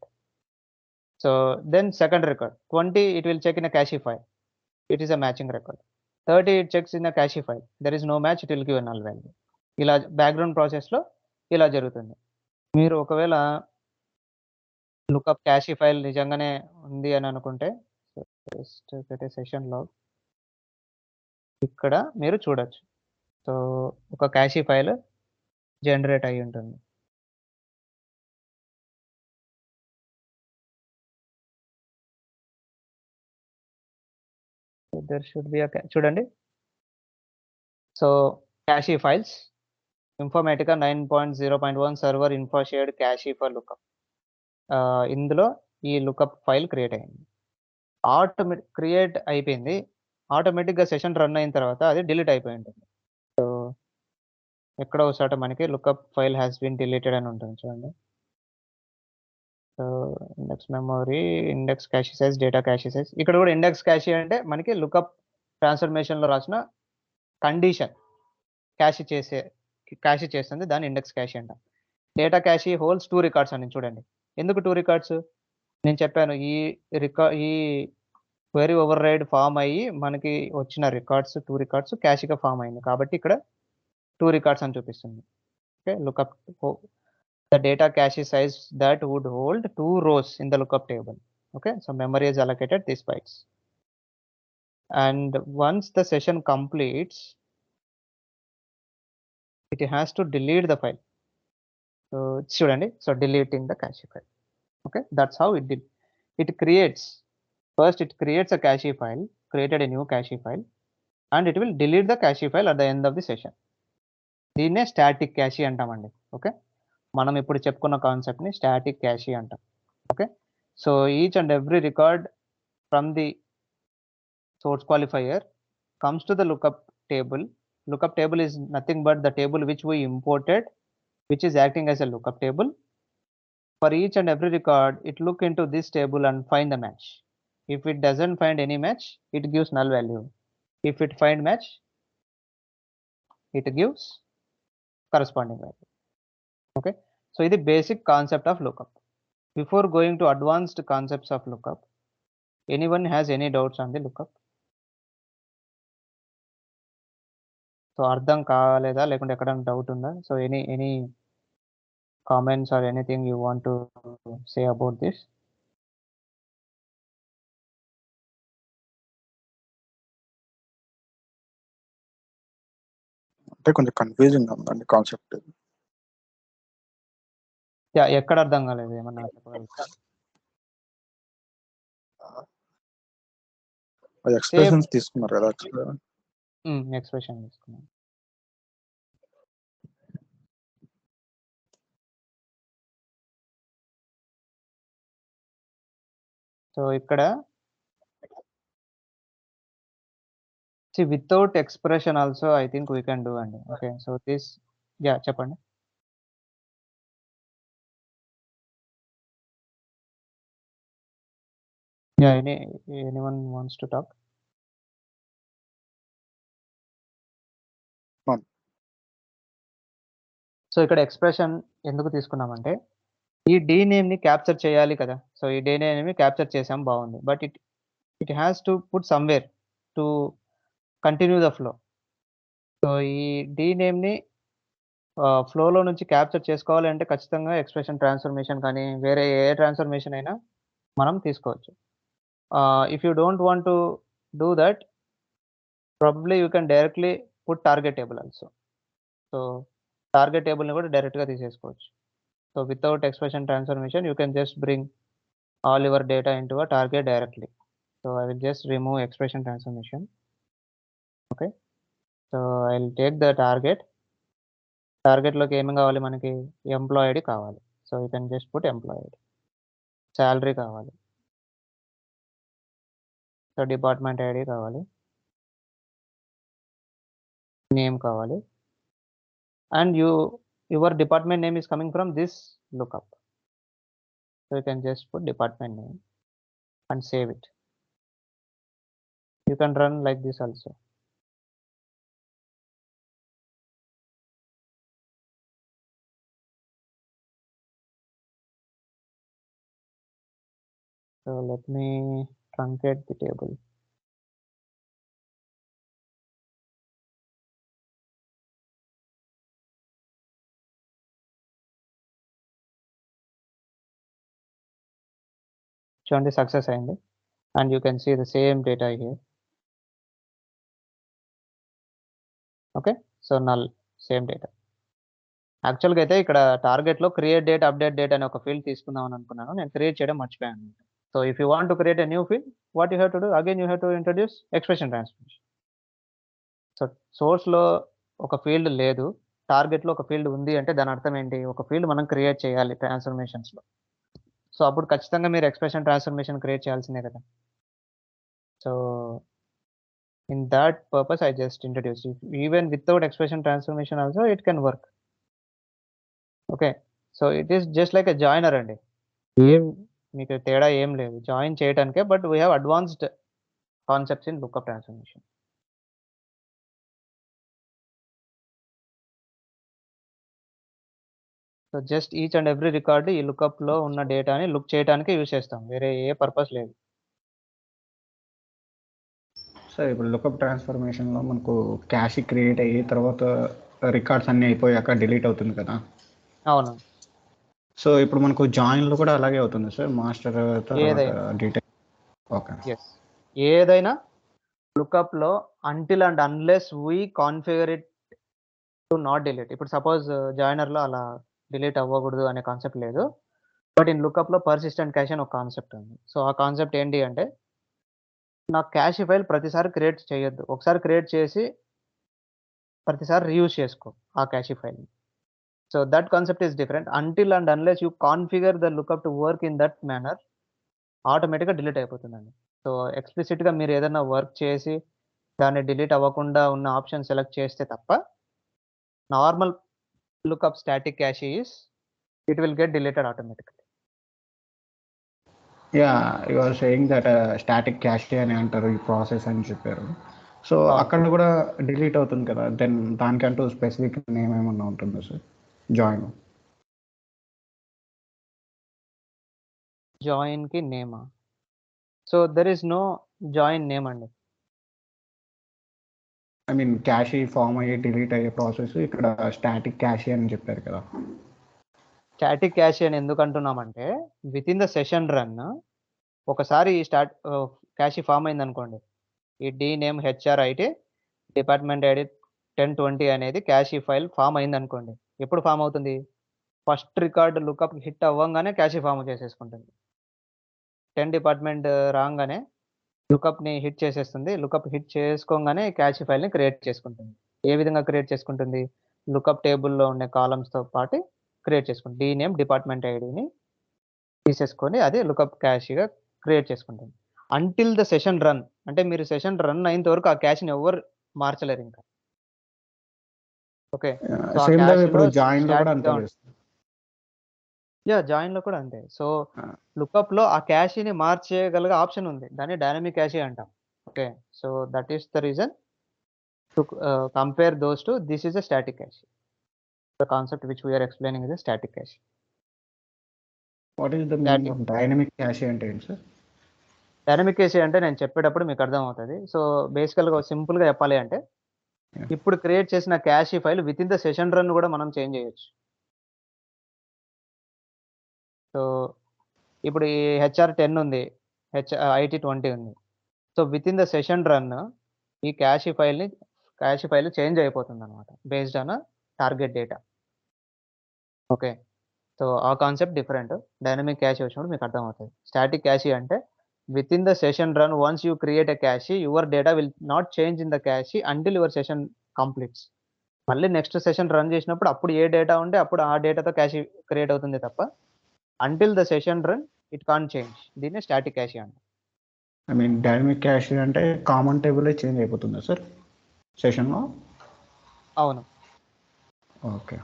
So then second record 20, it will check in a cache file. It is a matching record. 30, it checks in a cache file. There is no match, it will give a null value. ఇలా background ప్రాసెస్లో ఇలా జరుగుతుంది. మీరు ఒకవేళ lookup క్యాషీ file నిజంగానే ఉంది అని అనుకుంటే సెషన్లో ఇక్కడ మీరు చూడొచ్చు. సో ఒక క్యాషీ ఫైల్ జనరేట్ అయి ఉంటుంది. There should be a చూడండి. So cache files Informatica 9.0.1 server info shared cache for lookup. ఇందులో ఈ లుకప్ ఫైల్ క్రియేట్ అయింది. క్రియేట్ అయిపోయింది. ఆటోమేటిక్గా సెషన్ రన్ అయిన తర్వాత అది డిలీట్ అయిపోయి ఉంటుంది. సో ఎక్కడో చోట మనకి lookup file has been deleted అని ఉంటుంది చూడండి. So index memory, index cache size, data cache size. ఇక్కడ కూడా ఇండెక్స్ క్యాషీ అంటే మనకి లుకప్ ట్రాన్స్ఫర్మేషన్లో రాసిన కండిషన్ క్యాష్ చేస్తుంది, దాని ఇండెక్స్ క్యాష్ అంట. డేటా క్యాష్ హోల్డ్స్ 2 రికార్డ్స్ అని చూడండి. ఎందుకు 2 రికార్డ్స్? నేను చెప్పాను ఈ క్వెరీ ఓవర్ రైడ్ ఫామ్ అయ్యి మనకి వచ్చిన రికార్డ్స్ 2 రికార్డ్స్ క్యాష్గా ఫామ్ అయింది కాబట్టి ఇక్కడ 2 రికార్డ్స్ అని చూపిస్తుంది. Okay, lookup the data cache size that would hold 2 rows in the lookup table. Okay, so memory is allocated these bytes, and once the session completes it has to delete the file. So student, so deleting the cache file. Okay, that's how it creates a cache file, created a new cache file, and it will delete the cache file at the end of the session. దీన్నే static క్యాషీ అంటామండి. Okay, మనం ఇప్పుడు చెప్పుకున్న కాన్సెప్ట్ని static క్యాషీ అంటాం. Okay, so each and every record from the source qualifier comes to the lookup table. Lookup table is nothing but the table which we imported, which is acting as a lookup table. For each and every record, it look into this table and find the match. If it doesn't find any match, it gives null value. If it find match, it gives corresponding value. Okay, so ఇది basic concept of lookup. Before going to advanced concepts of lookup, anyone has any doubts on the lookup? So అర్థం కాలేదా, లేకుంటే ఎక్కడైనా doubt ఉందా? So any comments or anything you want to say about this? అంటే కొంచెం confusing ఉందండి concept. ఎక్కడ అర్థం కాలేదు, ఏమన్నా చెప్పగలుగుతారా? ఎక్స్ప్రెషన్స్ తీసుకున్నారు కదా, ఎక్స్ప్రెషన్ తీసుకున్నాను. సో ఇక్కడ without expression also I think we can do అండి. ఓకే, సో దిస్ చెప్పండి. Anyone wants to talk? So ఇక్కడ ఎక్స్ప్రెషన్ ఎందుకు తీసుకున్నామంటే ఈ డి నేమ్ని క్యాప్చర్ చేయాలి కదా. సో ఈ డి నేమ్ని క్యాప్చర్ చేసాం, బాగుంది, but it has to put somewhere to continue the flow. So ఈ డి నేమ్ని ఫ్లోలో నుంచి క్యాప్చర్ చేసుకోవాలి అంటే ఖచ్చితంగా ఎక్స్ప్రెషన్ ట్రాన్స్ఫర్మేషన్ కానీ వేరే ఏ ట్రాన్స్ఫర్మేషన్ అయినా మనం తీసుకోవచ్చు. If you don't want to do that, probably you can directly put target table also. So target టేబుల్ని కూడా డైరెక్ట్గా తీసేసుకోవచ్చు. So without expression transformation you can just bring all your data into a target directly. So I will just remove expression transformation. Okay, so I'll take the target లోకి ఏమి కావాలి మనకి? Employee ID కావాలి. So you can just put employee ID. Salary కావాలి, so department ID కావాలి, name కావాలి, and your department name is coming from this lookup. So you can just put department name and save it. You can run like this also. So let me truncate the table. చూడండి, success అయింది, and you can see the same data here. Okay, so null same data. యాక్చువల్గా అయితే ఇక్కడ టార్గెట్లో create date update date అనే ఒక field తీసుకుందామని అనుకున్నాను, నేను క్రియేట్ చేయడం మర్చిపోయాను. So if you want to create a new field, what you have to do, again you have to introduce expression transformation. So సోర్స్లో ఒక ఫీల్డ్ లేదు, టార్గెట్లో ఒక ఫీల్డ్ ఉంది అంటే దాని అర్థం ఏంటి? ఒక ఫీల్డ్ మనం క్రియేట్ చేయాలి ట్రాన్స్ఫర్మేషన్స్లో. సో అప్పుడు ఖచ్చితంగా మీరు ఎక్స్ప్రెషన్ ట్రాన్స్ఫర్మేషన్ క్రియేట్ చేయాల్సిందే కదా. So in that purpose I just introduced it. Even without expression transformation also it can work. Okay, so it is just like a joiner అండి. మీకు తేడా ఏం లేదు జాయిన్ చేయడానికే, but we have advanced concepts in lookup transformation. So just each and every record ఈ లుకప్లో ఉన్న డేటాని look చేయడానికి యూజ్ చేస్తాం, వేరే ఏ పర్పస్ లేదు. సో ఇప్పుడు లుకప్ ట్రాన్స్ఫర్మేషన్లో మనకు క్యాష్ క్రియేట్ అయ్యి తర్వాత రికార్డ్స్ అన్నీ అయిపోయాక డిలీట్ అవుతుంది కదా. అవును. సో ఇప్పుడు మనకు జాయిన్లో కూడా అలాగే అవుతుంది సార్, మాస్టర్ తర్వాత ఏదైనా. డీటెయిల్. ఓకే. ఎస్, ఏదైనా లుకప్లో until and unless we configure it to not delete. ఇప్పుడు సపోజ్ జాయినర్లో అలా డిలీట్ అవ్వకూడదు అనే కాన్సెప్ట్ లేదు, బట్ ఇన్ లుకప్లో పర్సిస్టెంట్ క్యాష్ అని ఒక కాన్సెప్ట్ ఉంది. సో ఆ కాన్సెప్ట్ ఏంటి అంటే, నా క్యాష్ ఫైల్ ప్రతిసారి క్రియేట్ చేయొద్దు, ఒకసారి క్రియేట్ చేసి ప్రతిసారి రీయూజ్ చేసుకో ఆ క్యాష్ ఫైల్ని. So that concept is different. Until and unless you configure the lookup to work in that manner ఆటోమేటిక్గా డిలీట్ అయిపోతుందండి. సో ఎక్స్ప్లిసిట్గా మీరు ఏదైనా వర్క్ చేసి దాన్ని డిలీట్ అవ్వకుండా ఉన్న ఆప్షన్ సెలెక్ట్ చేస్తే తప్ప normal lookup static cache is it will get deleted automatically. Yeah, you are saying that static cache అని అంటారు ఈ ప్రాసెస్ అని చెప్పారు. సో అక్కడ కూడా డిలీట్ అవుతుంది కదా, దెన్ దానికంటూ స్పెసిఫిక్ నేమ్ ఏమన్నా ఉంటుందా సార్ జాయిన్? జాయిన్కి నేమా? So there is no join name అండి. ఐ మీన్ క్యాష్ ఫామ్ అయ్యి డిలీట్ అయ్యే ప్రాసెస్ ఇక్కడ స్టాటిక్ క్యాష్ అని చెప్పారు కదా. స్టాటిక్ క్యాష్ అని ఎందుకు అంటున్నామంటే, within the session run ఒకసారి క్యాష్ ఫామ్ అయింది అనుకోండి, ఈ D name HR IT department ID 1020 అనేది క్యాష్ ఫైల్ ఫామ్ అయింది అనుకోండి. ఎప్పుడు ఫామ్ అవుతుంది? ఫస్ట్ రికార్డ్ లుకప్ హిట్ అవ్వంగానే క్యాష్ ఫామ్ చేసేసుకుంటుంది. 10 డిపార్ట్మెంట్ రాగానే లుకప్ని హిట్ చేసేస్తుంది. లుకప్ హిట్ చేసుకోగానే క్యాష్ ఫైల్ని క్రియేట్ చేసుకుంటుంది. ఏ విధంగా క్రియేట్ చేసుకుంటుంది? లుకప్ టేబుల్లో ఉండే కాలమ్స్తో పాటు క్రియేట్ చేసుకుంటుంది. డి నేమ్ డిపార్ట్మెంట్ ఐడిని తీసేసుకొని అది లుకప్ క్యాష్గా క్రియేట్ చేసుకుంటుంది. అంటిల్ ద సెషన్ రన్, అంటే మీరు సెషన్ రన్ అయినంత వరకు ఆ క్యాష్ని ఎవరు మార్చలేరు ఇంకా. ఓకే. సో ఆ సేమ్ క్యాష్లో ఇప్పుడు జాయిన్లో కూడా అంతే స్టాటిక్గా చేస్తారు. జాయిన్లో కూడా అంతే. సో లుకప్లో ఆ క్యాష్ని మార్చేయగలిగే ఆప్షన్ ఉంది, దాన్ని డైనమిక్ క్యాష్ అంటాం. Okay. So that is the reason to compare those two this is a static cache. The concept which we're explaining is a static cache. What is the meaning of dynamic cache అంటే ఏంటి sir? Dynamic cache అంటే నేను చెప్పేటప్పుడు మీకు అర్థమవుతుంది. So బేసికల్గా సింపుల్గా చెప్పాలి అంటే, ఇప్పుడు క్రియేట్ చేసిన cash file with in the session run కూడా మనం చేంజ్ చేయొచ్చు. సో ఇప్పుడు ఈ హెచ్ఆర్ 10 ఉంది, ఐటీ 20 ఉంది. So with in the session run ఈ క్యాష్ ఫైల్ చేంజ్ అయిపోతుంది అనమాట, based on target data. Okay. So ఆ కాన్సెప్ట్ డిఫరెంట్. డైనమిక్ క్యాష్ వచ్చినప్పుడు మీకు అర్థమవుతుంది. స్టాటిక్ క్యాష్ అంటే with in the session run once you create a cash your data will not change in the cash until your session completes. మళ్ళీ next session run చేసినప్పుడు అప్పుడు ఏ data ఉంటే అప్పుడు ఆ డేటాతో క్యాష్ క్రియేట్ అవుతుంది తప్ప until the session run it can't change. దీన్ని స్టాటిక్ క్యాష్ అంటారు. ఐ మీన్ డైనమిక్ క్యాష్ అంటే కామన్ టేబుల్ చేంజ్ అయిపోతుందా సార్ సెషన్లో? అవును, ఓకే.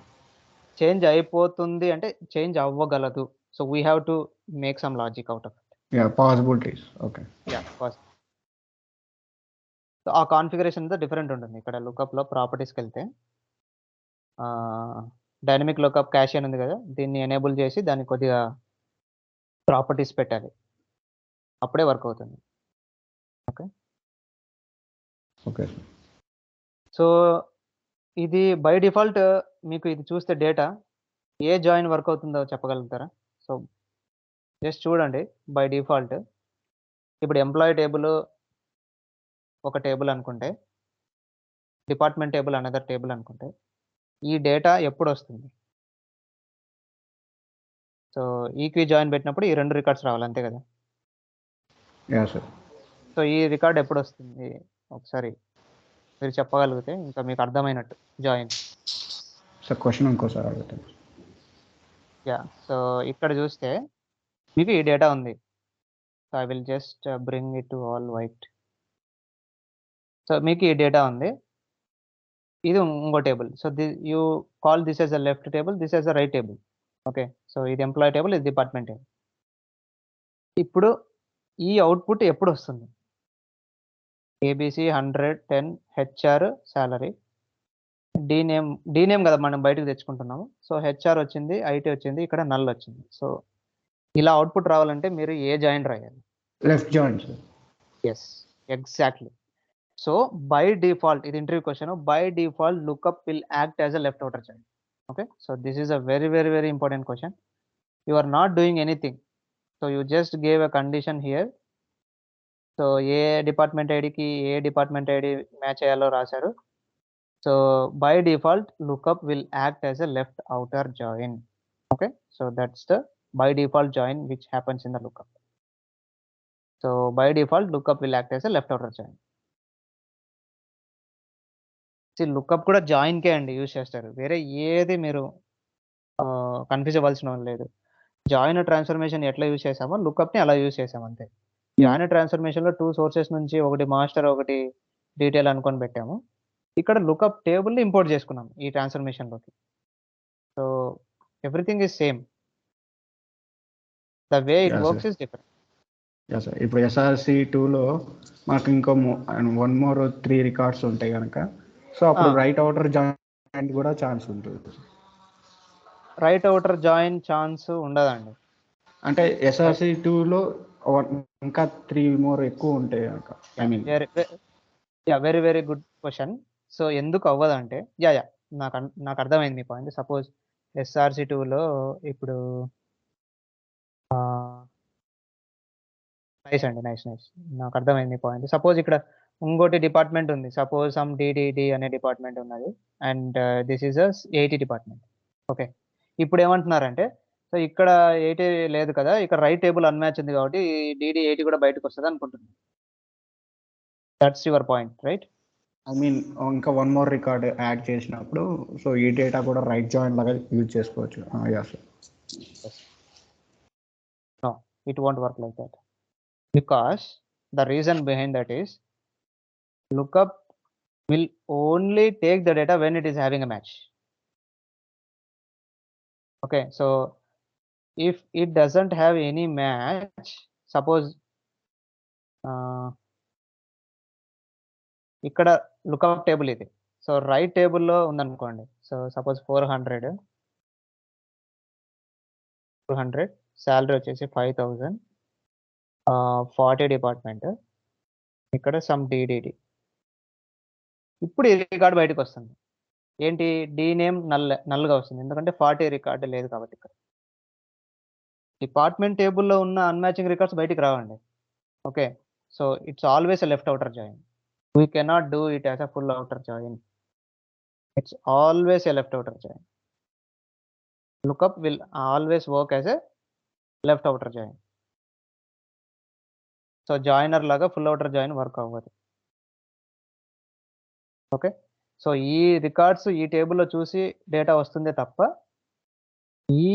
చేంజ్ అయిపోతుంది అంటే చేంజ్ అవ్వగలదు. So we have to make some logic out of it. Yeah, possibilities. Okay. Yeah, so ఆ కాన్ఫిగరేషన్తో డిఫరెంట్ ఉంటుంది. ఇక్కడ లుకప్లో ప్రాపర్టీస్కి వెళ్తే డైనమిక్ లుకప్ క్యాష్ అని ఉంది కదా, దీన్ని ఎనేబుల్ చేసి దాన్ని కొద్దిగా ప్రాపర్టీస్ పెట్టాలి, అప్పుడే వర్క్ అవుతుంది. ఓకే. ఓకే. సో ఇది బై డిఫాల్ట్ మీకు ఇది చూస్తే డేటా ఏ జాయిన్ వర్క్ అవుతుందో చెప్పగలుగుతారా? సో జస్ట్ చూడండి. బై డిఫాల్ట్ ఇప్పుడు ఎంప్లాయీ టేబుల్ ఒక టేబుల్ అనుకుంటే, డిపార్ట్మెంట్ టేబుల్ అనదర్ టేబుల్ అనుకుంటే, ఈ డేటా ఎప్పుడు వస్తుంది? సో ఈక్వి జాయిన్ పెట్టినప్పుడు ఈ 2 రికార్డ్స్ రావాలి, అంతే కదా? Yeah sir. సో ఈ రికార్డ్ ఎప్పుడు వస్తుంది ఒకసారి మీరు చెప్పగలిగితే ఇంకా మీకు అర్థమైనట్టు జాయిన్. సార్ క్వశ్చన్ ఇంకోసారి అడుగుతాను. యా, సో ఇక్కడ చూస్తే మీకు ఈ డేటా ఉంది. So I will just bring it to all white. So మీకు ఈ డేటా ఉంది, ఇది ఇంకో table. So you call this as a left table, this as a right table. Okay. So ఇది ఎంప్లాయీ టేబుల్, ఇది డిపార్ట్మెంట్ టేబుల్. ఇప్పుడు ఈ output ఎప్పుడు వస్తుంది? ఏబిసి 100 10 హెచ్ఆర్ సాలరీ డీనేమ్ కదా మనం బయటకు తెచ్చుకుంటున్నాము. సో హెచ్ఆర్ వచ్చింది, ఐటీ వచ్చింది, ఇక్కడ నల్ వచ్చింది. సో ఇలా అవుట్పుట్ రావాలంటే మీరు ఏ జాయిన్ రాయాలి? Left join. Yes, exactly. So by default, ఇది interview question, by default lookup will act as a left outer join. Okay, so this is a very very very important question. You are not doing anything, so you just gave a condition here. So ఏ department ఐడికి ఏ department ID match అయ్యాలో రాశారు. So by default lookup will act as a left outer join. Okay, so that's the by default join which happens in the lookup. So by default lookup will act as a left outer join. See, lookup కూడా join కే అండి use చేస్తారు, వేరే ఏది మీరు confuse అవ్వాల్సిన లేదు. Join transformation ఎట్లా use చేసామో లుకప్ ని అలా యూజ్ చేసాం అంతే. జాయిన్ ట్రాన్స్ఫర్మేషన్ లో 2 సోర్సెస్ నుంచి ఒకటి మాస్టర్ ఒకటి డీటెయిల్ అనుకొని పెట్టాము. ఇక్కడ లుకప్ టేబుల్ ని ఇంపోర్ట్ చేసుకున్నాం ఈ ట్రాన్స్ఫర్మేషన్ లోకి. So everything is same, the way it works is different. ఇప్పుడు SRC 2లో మాకు ఇంకో 1 more 3 రికార్డ్స్ ఉంటాయి కనుక, సో అప్పుడు రైట్ అవుటర్ జాయిన్ కూడా ఛాన్స్ ఉంటుంది. రైట్ అవుటర్ జాయిన్ ఛాన్స్ ఉండదండి. అంటే SRC 2లో ఇంకా 3 more ఎక్కువ ఉంటాయి కనుక. I mean very very good question. So ఎందుకు అవ్వదంటే, నాకు అర్థమైంది మీ పాయింట్. సపోజ్ SRC 2లో ఇప్పుడు నైస్ అండి, నైస్. నాకు అర్థమైంది మీ పాయింట్. సపోజ్ ఇక్కడ ఇంకోటి డిపార్ట్మెంట్ ఉంది, సపోజ్ సమ్ DDD అనే డిపార్ట్మెంట్ ఉన్నది, and this is a 80 department. Okay, ఇప్పుడు ఏమంటున్నారంటే, సో ఇక్కడ 80 లేదు కదా, ఇక్కడ రైట్ టేబుల్ అన్మ్యాచ్ ఉంది కాబట్టి DD 80 కూడా బయటకు వస్తుంది అనుకుంటున్నాను. That's your point, right? I mean ఇంకా 1 more రికార్డ్ యాడ్ చేసినప్పుడు సో ఈ డేటా కూడా రైట్ జాయిన్ లాగా యూజ్ చేసుకోవచ్చు. No, it won't work like that, because the reason behind that is lookup will only take the data when it is having a match. Okay, so if it doesn't have any match, suppose ఇక్కడ lookup table ఇది, so right టేబుల్లో ఉందనుకోండి. So suppose 400 salary వచ్చేసి 5000, 40 department, ఇక్కడ some DDD. ఇప్పుడు ఈ record బయటకు వస్తుంది. ఏంటి? డీనేమ్ నల్గా వస్తుంది, ఎందుకంటే 40 రికార్డు లేదు కాబట్టి. ఇక్కడ డిపార్ట్మెంట్ టేబుల్లో ఉన్న అన్మ్యాచింగ్ రికార్డ్స్ బయటికి రావండి. Okay, so it's always a left outer join. We cannot do it as a full outer join. It's always a left outer join. Lookup will always work as a left outer join. So joiner laga full outer join work అవ్వదు. Okay, so ఈ records ఈ టేబుల్లో చూసి data వస్తుందే తప్ప ఈ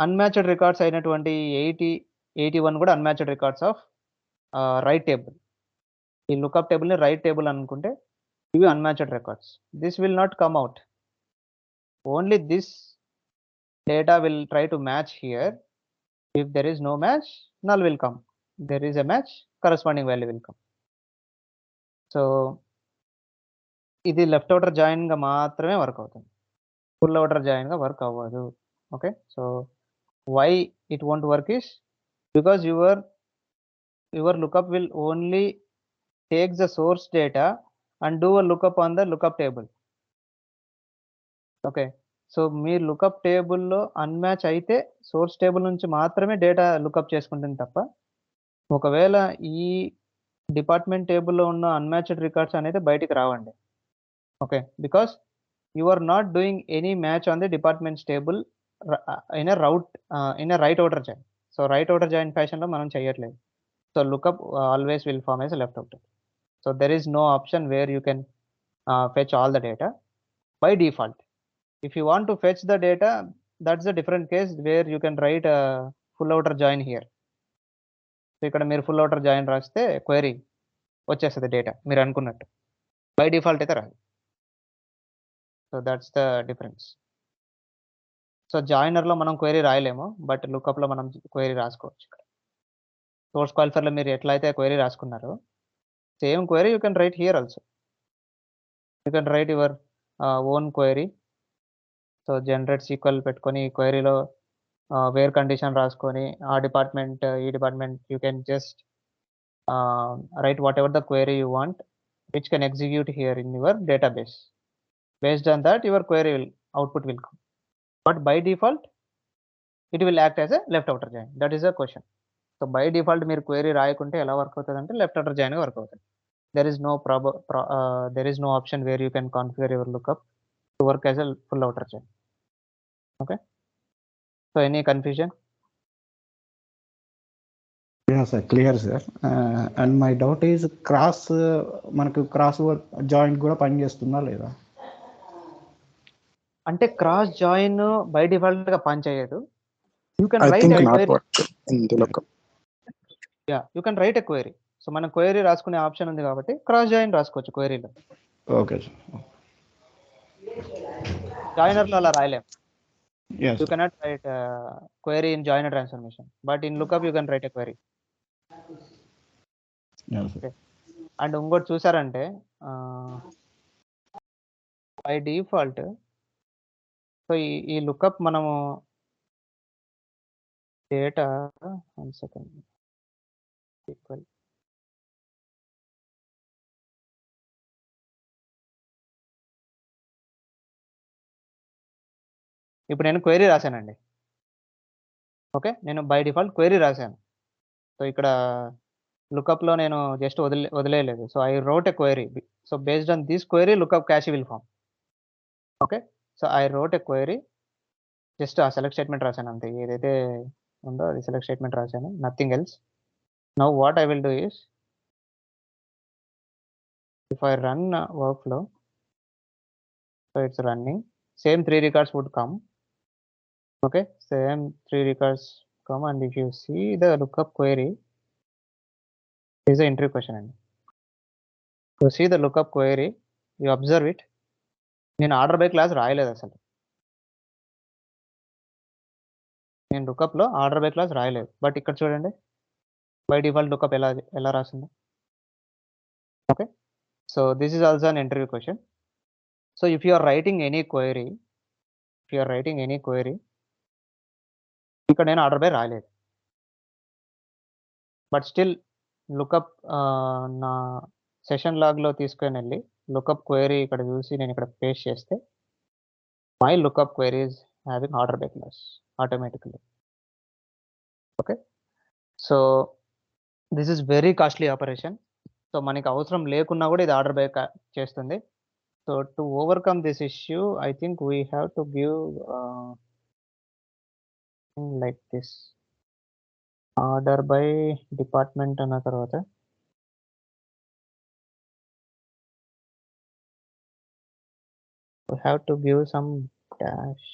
unmatched records అయినటువంటి 80, 81 కూడా unmatched records of right table. ఈ లుకప్ టేబుల్ని రైట్ టేబుల్ అనుకుంటే ఇవి unmatched records. This will not come out. Only this data will try to match here. If there is no match, null will come. There is a match, corresponding value will come. సో ఇది left outer జాయిన్గా మాత్రమే work అవుతుంది, full outer జాయిన్గా work అవ్వదు. Okay, so why it won't work is because your lookup will only takes the source data and do a lookup on the lookup table. Okay, so me lookup టేబుల్లో అన్మ్యాచ్ అయితే source table నుంచి మాత్రమే data lookup చేసుకుంటుంది తప్ప, ఒకవేళ ఈ department టేబుల్లో ఉన్న అన్మ్యాచ్డ్ రికార్డ్స్ అనేది బయటికి రావండి. Okay, because you are not doing any match on the departments table in a right outer join. So right outer join ఫ్యాషన్లో మనం చేయట్లేదు. సో lookup always will form as a left outer. So there is no option where you can fetch all the data by default. If you want to fetch the data, that's a different case where you can write a full outer join here. So ఇక్కడ మీరు full outer join రాస్తే query వచ్చేస్తుంది data మీరు అనుకున్నట్టు, by default అయితే రాదు. So that's the difference. So జాయినర్లో మనం క్వెరీ రాయలేము, బట్ లుకప్లో మనం క్వెరీ రాసుకోవచ్చు. ఇక్కడ సోర్స్ క్వాలిఫైర్లో మీరు ఎట్లయితే క్వెరీ రాసుకున్నారో same query you can write here also. You can write your own query. So generate sequel పెట్టుకొని ఈ క్వైరీలో వేర్ కండిషన్ రాసుకొని ఆ డిపార్ట్మెంట్ ఈ department you can just write whatever the query you want, which can execute here in your database. Based on that, your query output will come. But by default, it will act as a left outer join. That is a question. So by default, మీరు query రాయకుంటే ఎలా work అవుతుంది అంటే left outer join work అవుతుంది. There is no option where you can configure your lookup to work as a full outer join. Okay. So any confusion? Sir clear sir. And my doubt is మనకు cross joint కూడా పనిచేస్తుందా లేదా? అంటే cross join by default గా పని చేయదు. You can I right think a not query. work in the lookup. Yeah you can write a query. So మనం query రాసుకునే ఆప్షన్ ఉంది కాబట్టి క్రాస్ జాయిన్ రాసుకోవచ్చు క్వైరీలో. Okay sir. జాయినర్లో అలా రాయలేం. Yes, you sir. Cannot write query in joiner transformation, but in lookup you can write a query. Yes, sir. And ఇంకోటి చూసారంటే బై డిఫాల్ట్ సో ఈ లుకప్ మనము డేటా 1 సెకండ్ ఈక్వల్ ఇప్పుడు నేను క్వైరీ రాశానండి. ఓకే, నేను బై డిఫాల్ట్ క్వైరీ రాశాను. So ఇక్కడ లుకప్లో నేను జస్ట్ వదిలేయలేదు. So I wrote a query. So based on this query lookup cache will form. Okay, so I wrote a query, just ఆ సెలెక్ట్ స్టేట్మెంట్ రాశాను అంతే. ఏదైతే ఉందో అది సెలెక్ట్ స్టేట్మెంట్ రాశాను, nothing else. Now what I will do is, if I run work flow, so it's running, same 3 records would come. Okay, same 3 records come, and if you see the lookup query, is the entry question అండి. So see the lookup query, you observe it. నేను order by clause రాయలేదు అసలు. నేను లుకప్లో order by clause రాయలేదు. But ఇక్కడ చూడండి by default lookup ఎలా రాసిందో. Okay, so this is also an interview question. So if you are writing any query, ఇక్కడ నేను ఆర్డర్ బై రాయలేదు, బట్ స్టిల్ లుకప్ నా సెషన్ లాగ్లో తీసుకొని వెళ్ళి లుకప్ క్వైరీ ఇక్కడ చూసి నేను ఇక్కడ పేస్ట్ చేస్తే my lookup query is having order by class automatically. Okay, so this is very costly operation. So మనకి అవసరం లేకున్నా కూడా ఇది ఆర్డర్ బై చేస్తుంది. So to overcome this issue I think we have to give like this order by department అన్న తర్వాత we have to give some dash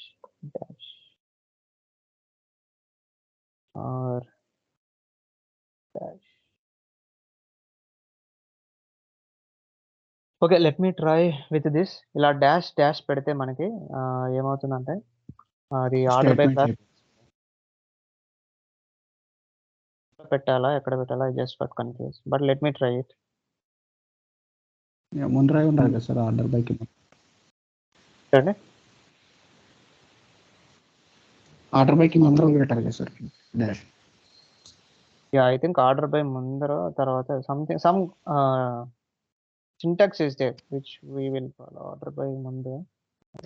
or dash. Okay, let me try with this. ఇలా dash పెడితే మనకి ఏమవుతుందంటే అది order by class పెట్టాలా ఎక్కడ పెట్టాలా just for confuse, but let me try it. ముందు రాయి ఉండాలి కదా సార్ ఆర్డర్ బైకి. చూడండి ఆర్డర్ బైకి ముందర పెట్టాలి కదా sir dash. Yeah I think order by ముందర తర్వాత something some syntax is there which we will follow. Order by mundu,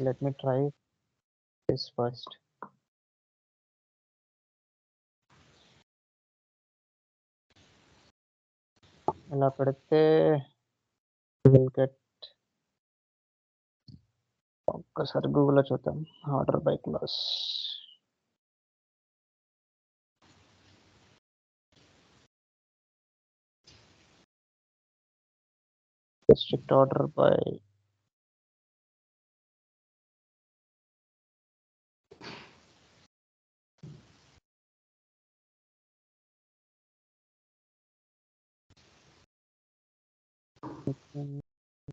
let me try this first. ఇలా పెడితే will get ఒక్కసారి గూగుల్లో చూద్దాం order by class. Strict order by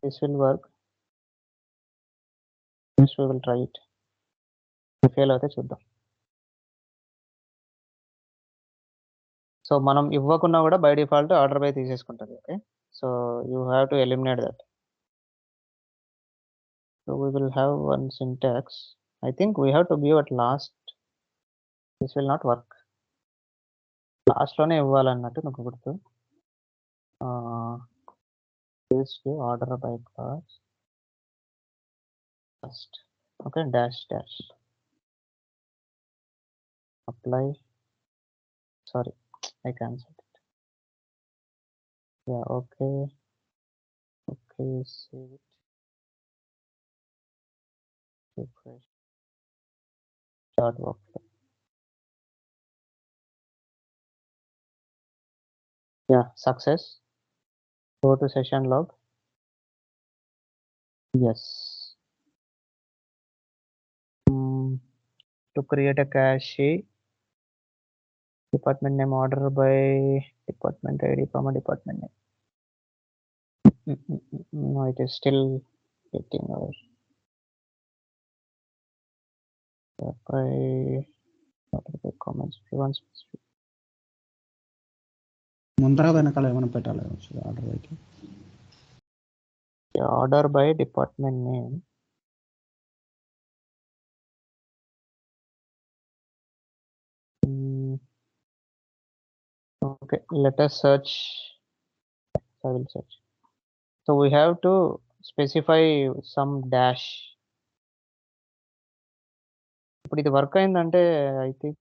this will work. Yes, we will try it. Fail అయితే చూద్దాం. So మనం ఇవ్వకున్నా కూడా బై డిఫాల్ట్ ఆర్డర్ బై తీసేసుకుంటుంది. Okay, so you have to eliminate that. So we will have one syntax. I think we have to give at last. This will not work. Last లోనే ఇవ్వాలన్నట్టు నాకు గుర్తు. Is to order by class first. Okay, dash dash. Apply. Sorry, I cancelled it. Yeah, okay. Okay, save it. Refresh. Start workflow. Yeah, success. Go to session log. Yes. To create a cache, department name order by department ID, comma department name. No, it is still getting our by order by comments. One specific. ముందర వెనకాల ఏమైనా పెట్టాలి order అయితే Order by department name. Okay, let us search. I will search. So we have to specify some dash. ఇప్పుడు ఇది work అయిందంటే I think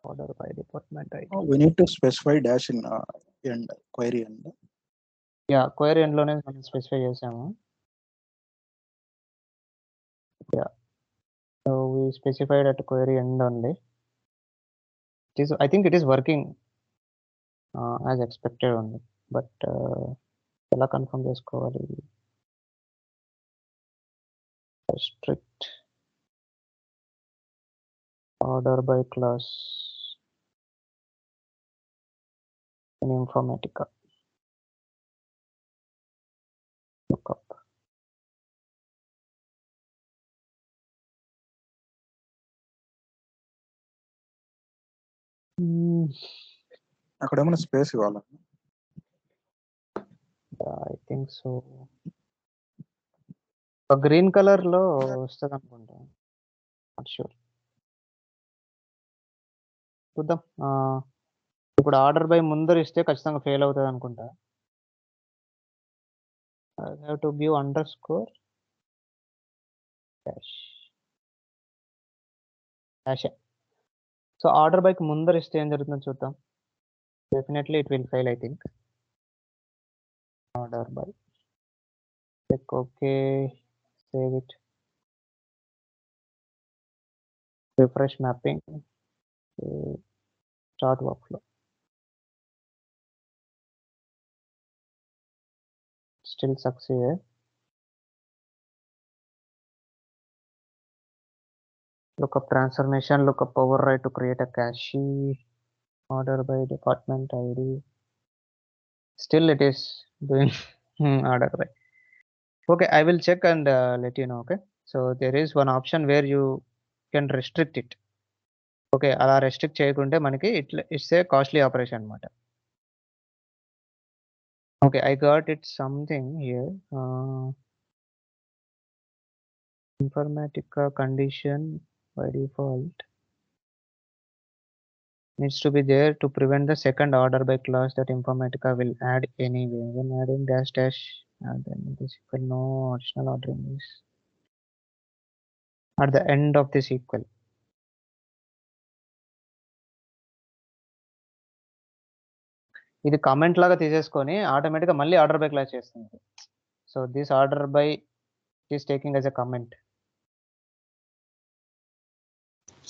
order by department ID. We need to specify dash in end query end. Yeah, query end లోనే మనం specify చేసాము. Yeah, so we specified at query end only. I think it is working as expected only, but ఎలా confirm చేసుకోవాలి? Restrict order by class in Informatica. Lookup. అక్కడ ఏమైనా space ఇవ్వాలా? I think so. Green colour లో వస్తుంది అనుకుంటా, not sure. చూద్దాం. ఇప్పుడు ఆర్డర్ బై ముందర ఇస్తే ఖచ్చితంగా ఫెయిల్ అవుతుంది అనుకుంటా. I have to give underscore dash dash. So order bike ముందర ఇస్తే ఏం జరుగుతుందో చూద్దాం. Definitely it will fail, I think. Order by cheque, okay, save it, refresh mapping, start workflow. Still succeed. Lookup transformation, lookup override to create a cache, order by department ID. Still it is doing order by. Okay, I will check and let you know. Okay, so there is one option where you can restrict it. Okay, అలా restrict చేయకుంటే మనకి it's a costly operation అన్నమాట. Okay, I got it something here. Informatica condition by default needs to be there to prevent the second order by clause that Informatica will add anyway. When adding dash dash, and then this equal, no additional ordering is at the end of this equal. ఇది comment లాగా తీసేసుకొని ఆటోమేటిక్గా మళ్ళీ order by class చేస్తుంది. So this order by is taking as a comment.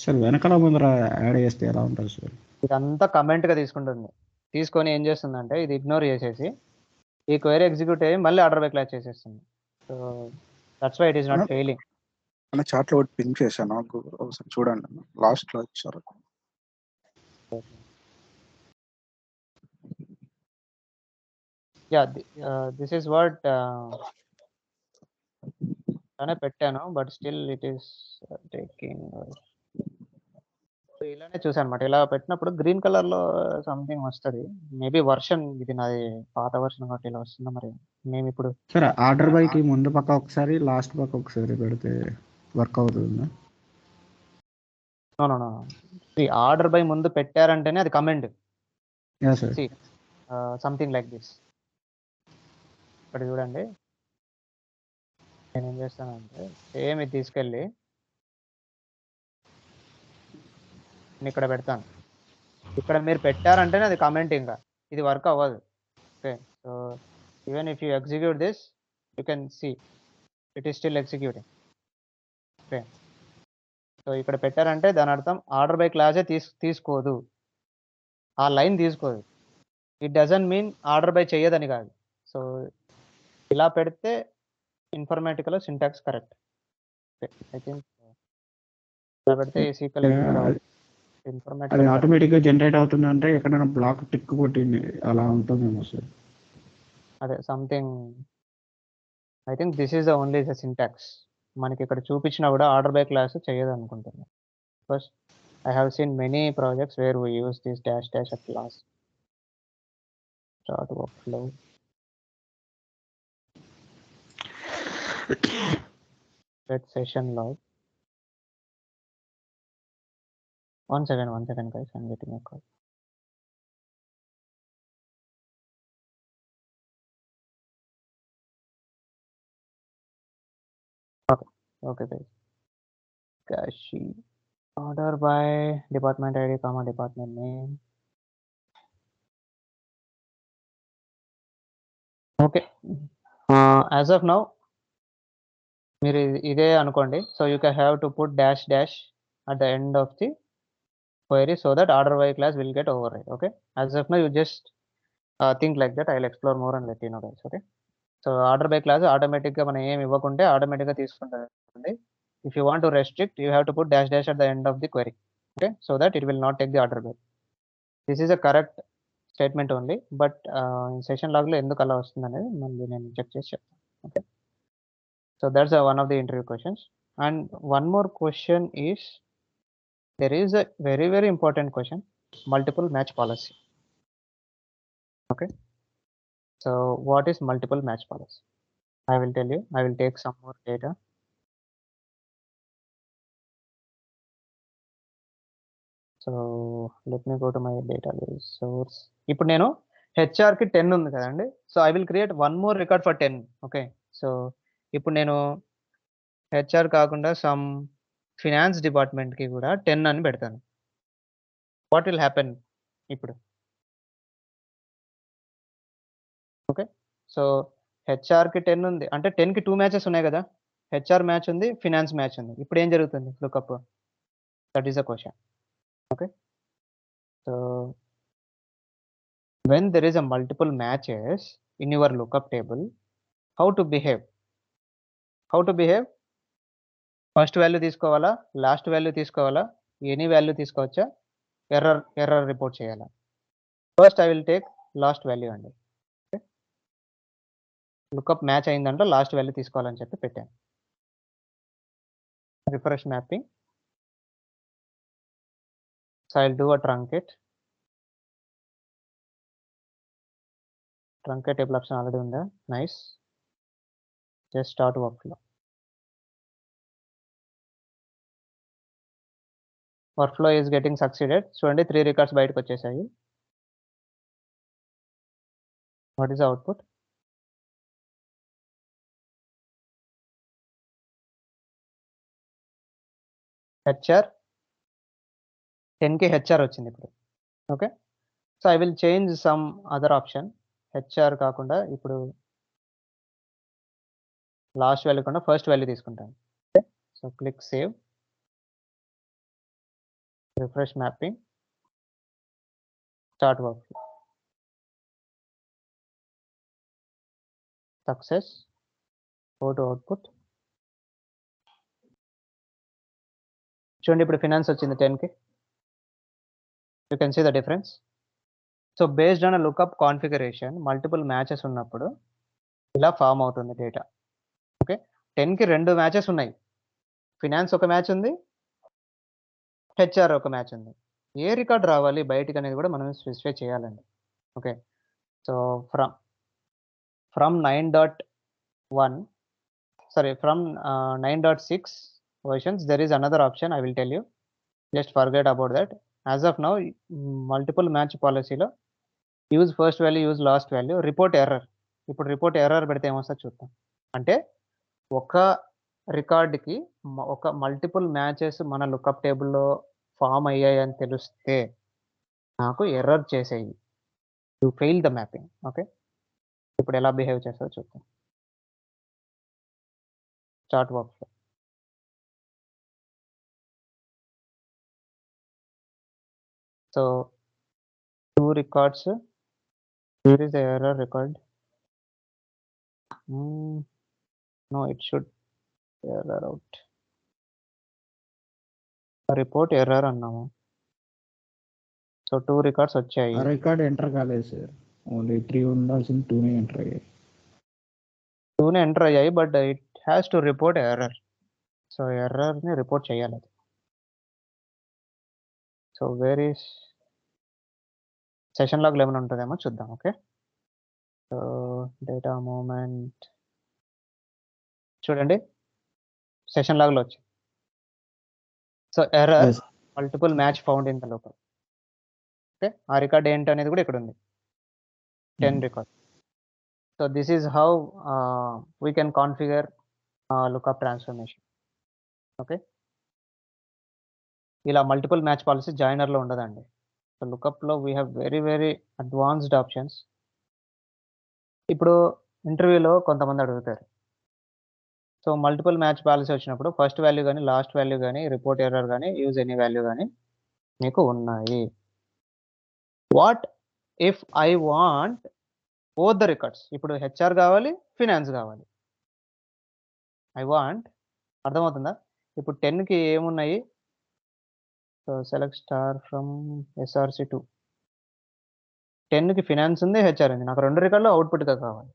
Sir వెనకాల ముందర add చేస్తే ఎలా ఉంటుంది సార్? ఇదంతా కమెంట్గా తీసుకుంటుంది. తీసుకొని ఏం చేస్తుందంటే ఇది ఇగ్నోర్ చేసేసి ఈ క్వైరీ ఎగ్జిక్యూట్ అయ్యి మళ్ళీ ఆర్డర్ బై క్లాస్ చేసేస్తుంది. So that's why it is not failing. అన్న చాట్లో ఒకటి పింక్ చేశాను, ఒకసారి చూడండి అన్న, లాస్ట్లో ఇచ్చారు. Yeah, this is what పెట్టాను, but still it is taking ఇలానే చూసాను అనమాట. ఇలా పెట్టినప్పుడు గ్రీన్ కలర్‌లో సంథింగ్ వస్తది. మేబీ వర్షన్ ఇది నాది పాత వర్షన్ కాబట్టి ఇలా వస్తుందో మరి. మేమిప్పుడు సరే ఆర్డర్ బైకి ముందు పక్క ఒకసారి లాస్ట్ పక్క ఒకసారి పెడితే వర్క్ అవుతుందా? No, no, no. ఈ ఆర్డర్ బై ముందు పెట్టారంటేనే అది comment. Yeah sir. See something like this. ఇక్కడ చూడండి. నేనేం చేస్తానంటే సేమ్ ఇది తీసుకెళ్ళి నేను ఇక్కడ పెడతాను. ఇక్కడ మీరు పెట్టారంటేనే అది కమెంట్ ఇంకా. ఇది వర్క్ అవ్వదు. Okay. So even if you execute this you can see it is still executing. Okay. So ఇక్కడ పెట్టారంటే దాని అర్థం ఆర్డర్ బై క్లాసే తీసుకోదు. ఆ లైన్ తీసుకోదు. It doesn't mean order by చెయ్యదని కాదు. సో ఇలా పెడితే ఇన్ఫర్మేటిక్‌లో syntax correct. Okay. I think ఇలా పెడితే సీక్వెల్ అది ఇన్ఫర్మేటిక్‌లో ఆటోమేటిక్గా జనరేట్ అవుతుందంటే ఎక్కడైనా బ్లాక్ టిక్ కొట్టింది అలా ఉంటుందేమో సార్. అదే something. I think this is the only the syntax. మనకి ఇక్కడ చూపించినా కూడా ఆర్డర్ బై క్లాస్ చేయదనుకుంటున్నా. Because I have seen many projects where we use this dash dash at last. Start workflow. Set session log. One second guys, I'm getting a call. Okay guys. Kashi. Order by department ID, comma department name. Okay. As of now, మీరు ఇదే అనుకోండి. So you can have to put dash dash at the end of the query so that order by class will get override. Okay. As of now, you just think like that. I'll explore more and let you know guys. Okay. So order by class ఆటోమేటిక్గా మనం ఏమి ఇవ్వకుంటే ఆటోమేటిక్గా తీసుకుంటుంది. If you want to restrict, you have to put dash dash at the end of the query. Okay. So that it will not take the order by. This is a correct statement only. But session లాగ్లో ఎందుకు అలా వస్తుంది అనేది మళ్ళీ నేను check చేసి చెప్తాను. Okay. So that's one of the interview questions. And one more question is, there is a very, very important question, multiple match policy. Okay. So what is multiple match policy? I will tell you. I will take some more data. So let me go to my database source. ఇప్పుడు నేను హెచ్ఆర్కి 10 ఉంది కదండి. So I will create one more record for 10. Okay. So ఇప్పుడు నేను HR కాకుండా some finance డిపార్ట్మెంట్కి కూడా 10 అని పెడతాను. వాట్ విల్ హ్యాపెన్ ఇప్పుడు? ఓకే. సో హెచ్ఆర్కి 10 ఉంది అంటే 10కి 2 మ్యాచెస్ ఉన్నాయి కదా. హెచ్ఆర్ మ్యాచ్ ఉంది, ఫినాన్స్ మ్యాచ్ ఉంది. ఇప్పుడు ఏం జరుగుతుంది? Lookup. That is the question. Okay. So when there is a multiple matches in your lookup table, how to behave? First value తీసుకోవాలా, లాస్ట్ వాల్యూ తీసుకోవాలా, ఎనీ వాల్యూ తీసుకోవచ్చా, ఎర్రర్ రిపోర్ట్ చేయాలా? First I will take last value అండి. Lookup match అయిందంటే last value తీసుకోవాలని చెప్పి పెట్టాను. Refresh mapping. So I'll do a truncate. Truncate table option already ఉందా? Nice. Just start workflow. Workflow is getting succeeded. చూడండి 3 records బయటకు వచ్చేసాయి. What is the output? HR 10కి హెచ్ఆర్ వచ్చింది ఇప్పుడు. Okay. So I will change some other option. HR కాకుండా ఇప్పుడు last value కాకుండా ఫస్ట్ వాల్యూ తీసుకుంటాను. Okay. So click save. Refresh mapping. Start work. Success. Go to output. చూడండి ఇప్పుడు finance వచ్చింది 10కి. You can see the difference. So based on lookup configuration multiple matches ఉన్నప్పుడు ఇలా ఫామ్ అవుతుంది డేటా. ఓకే. 10కి 2 మ్యాచెస్ ఉన్నాయి. ఫినాన్స్ ఒక మ్యాచ్ ఉంది, హెచ్ఆర్ ఒక మ్యాచ్ ఉంది. ఏ రికార్డ్ రావాలి బయటికి అనేది కూడా మనం స్పెసిఫై చేయాలండి. Okay. So from 9.1 from 9.6 versions there is another option. I will tell you, just forget about that. As of now, multiple match policy లో use first value, use last value, report error. ఇప్పుడు report error పెడితే ఏమొస్తుందో చూద్దాం. అంటే ఒక రికార్డ్కి ఒక multiple matches మన లుకప్ టేబుల్లో ఫామ్ అయ్యాయి అని తెలిస్తే నాకు ఎర్రర్ చేసేయి, you fail the mapping. Okay, ఇప్పుడు ఎలా బిహేవ్ చేస్తారో చూద్దాం. Start work. So 2 records, here is the error record. No, it should error out. Report error అన్నాము. సో 2 records వచ్చాయి. ఆ రికార్డ్ ఎంటర్ కాలేదు సార్, ఓన్లీ 3 ఉండాల్సిన 2నే ఎంటర్ అయ్యాయి. 2నే ఎంటర్ అయ్యాయి, but it has to report error. So ఎర్రర్ని రిపోర్ట్ చేయాలి. So where is session log ఏమైనా ఉంటుందేమో చూద్దాం. ఓకే, సో డేటా మూమెంట్ చూడండి, సెషన్ లాగ్లో వచ్చింది. So error multiple match found in the local. Okay, ఆ రికార్డ్ ఏంటి అనేది కూడా ఇక్కడ ఉంది, 10 record. So this is how we can configure lookup transformation. Okay, ఇలా మల్టిపుల్ మ్యాచ్ పాలసీ జాయినర్లో ఉండదండి. సో లుకప్లో we have very very advanced options. ఇప్పుడు ఇంటర్వ్యూలో కొంతమంది అడుగుతారు, సో మల్టిపుల్ మ్యాచ్ పాలసీ వచ్చినప్పుడు ఫస్ట్ వాల్యూ కానీ లాస్ట్ వాల్యూ కానీ రిపోర్ట్ ఎర్రర్ కానీ యూజ్ ఎనీ వాల్యూ కానీ మీకు ఉన్నాయి. What if I want both the records? ఇప్పుడు హెచ్ఆర్ కావాలి, ఫినాన్స్ కావాలి. ఐ వాంట్, అర్థమవుతుందా? ఇప్పుడు 10కి ఏమున్నాయి? So select star from SRC2. 10కి ఫినాన్స్ ఉంది, హెచ్ఆర్ ఉంది. నాకు 2 రికార్డులు అవుట్పుట్గా కావాలి.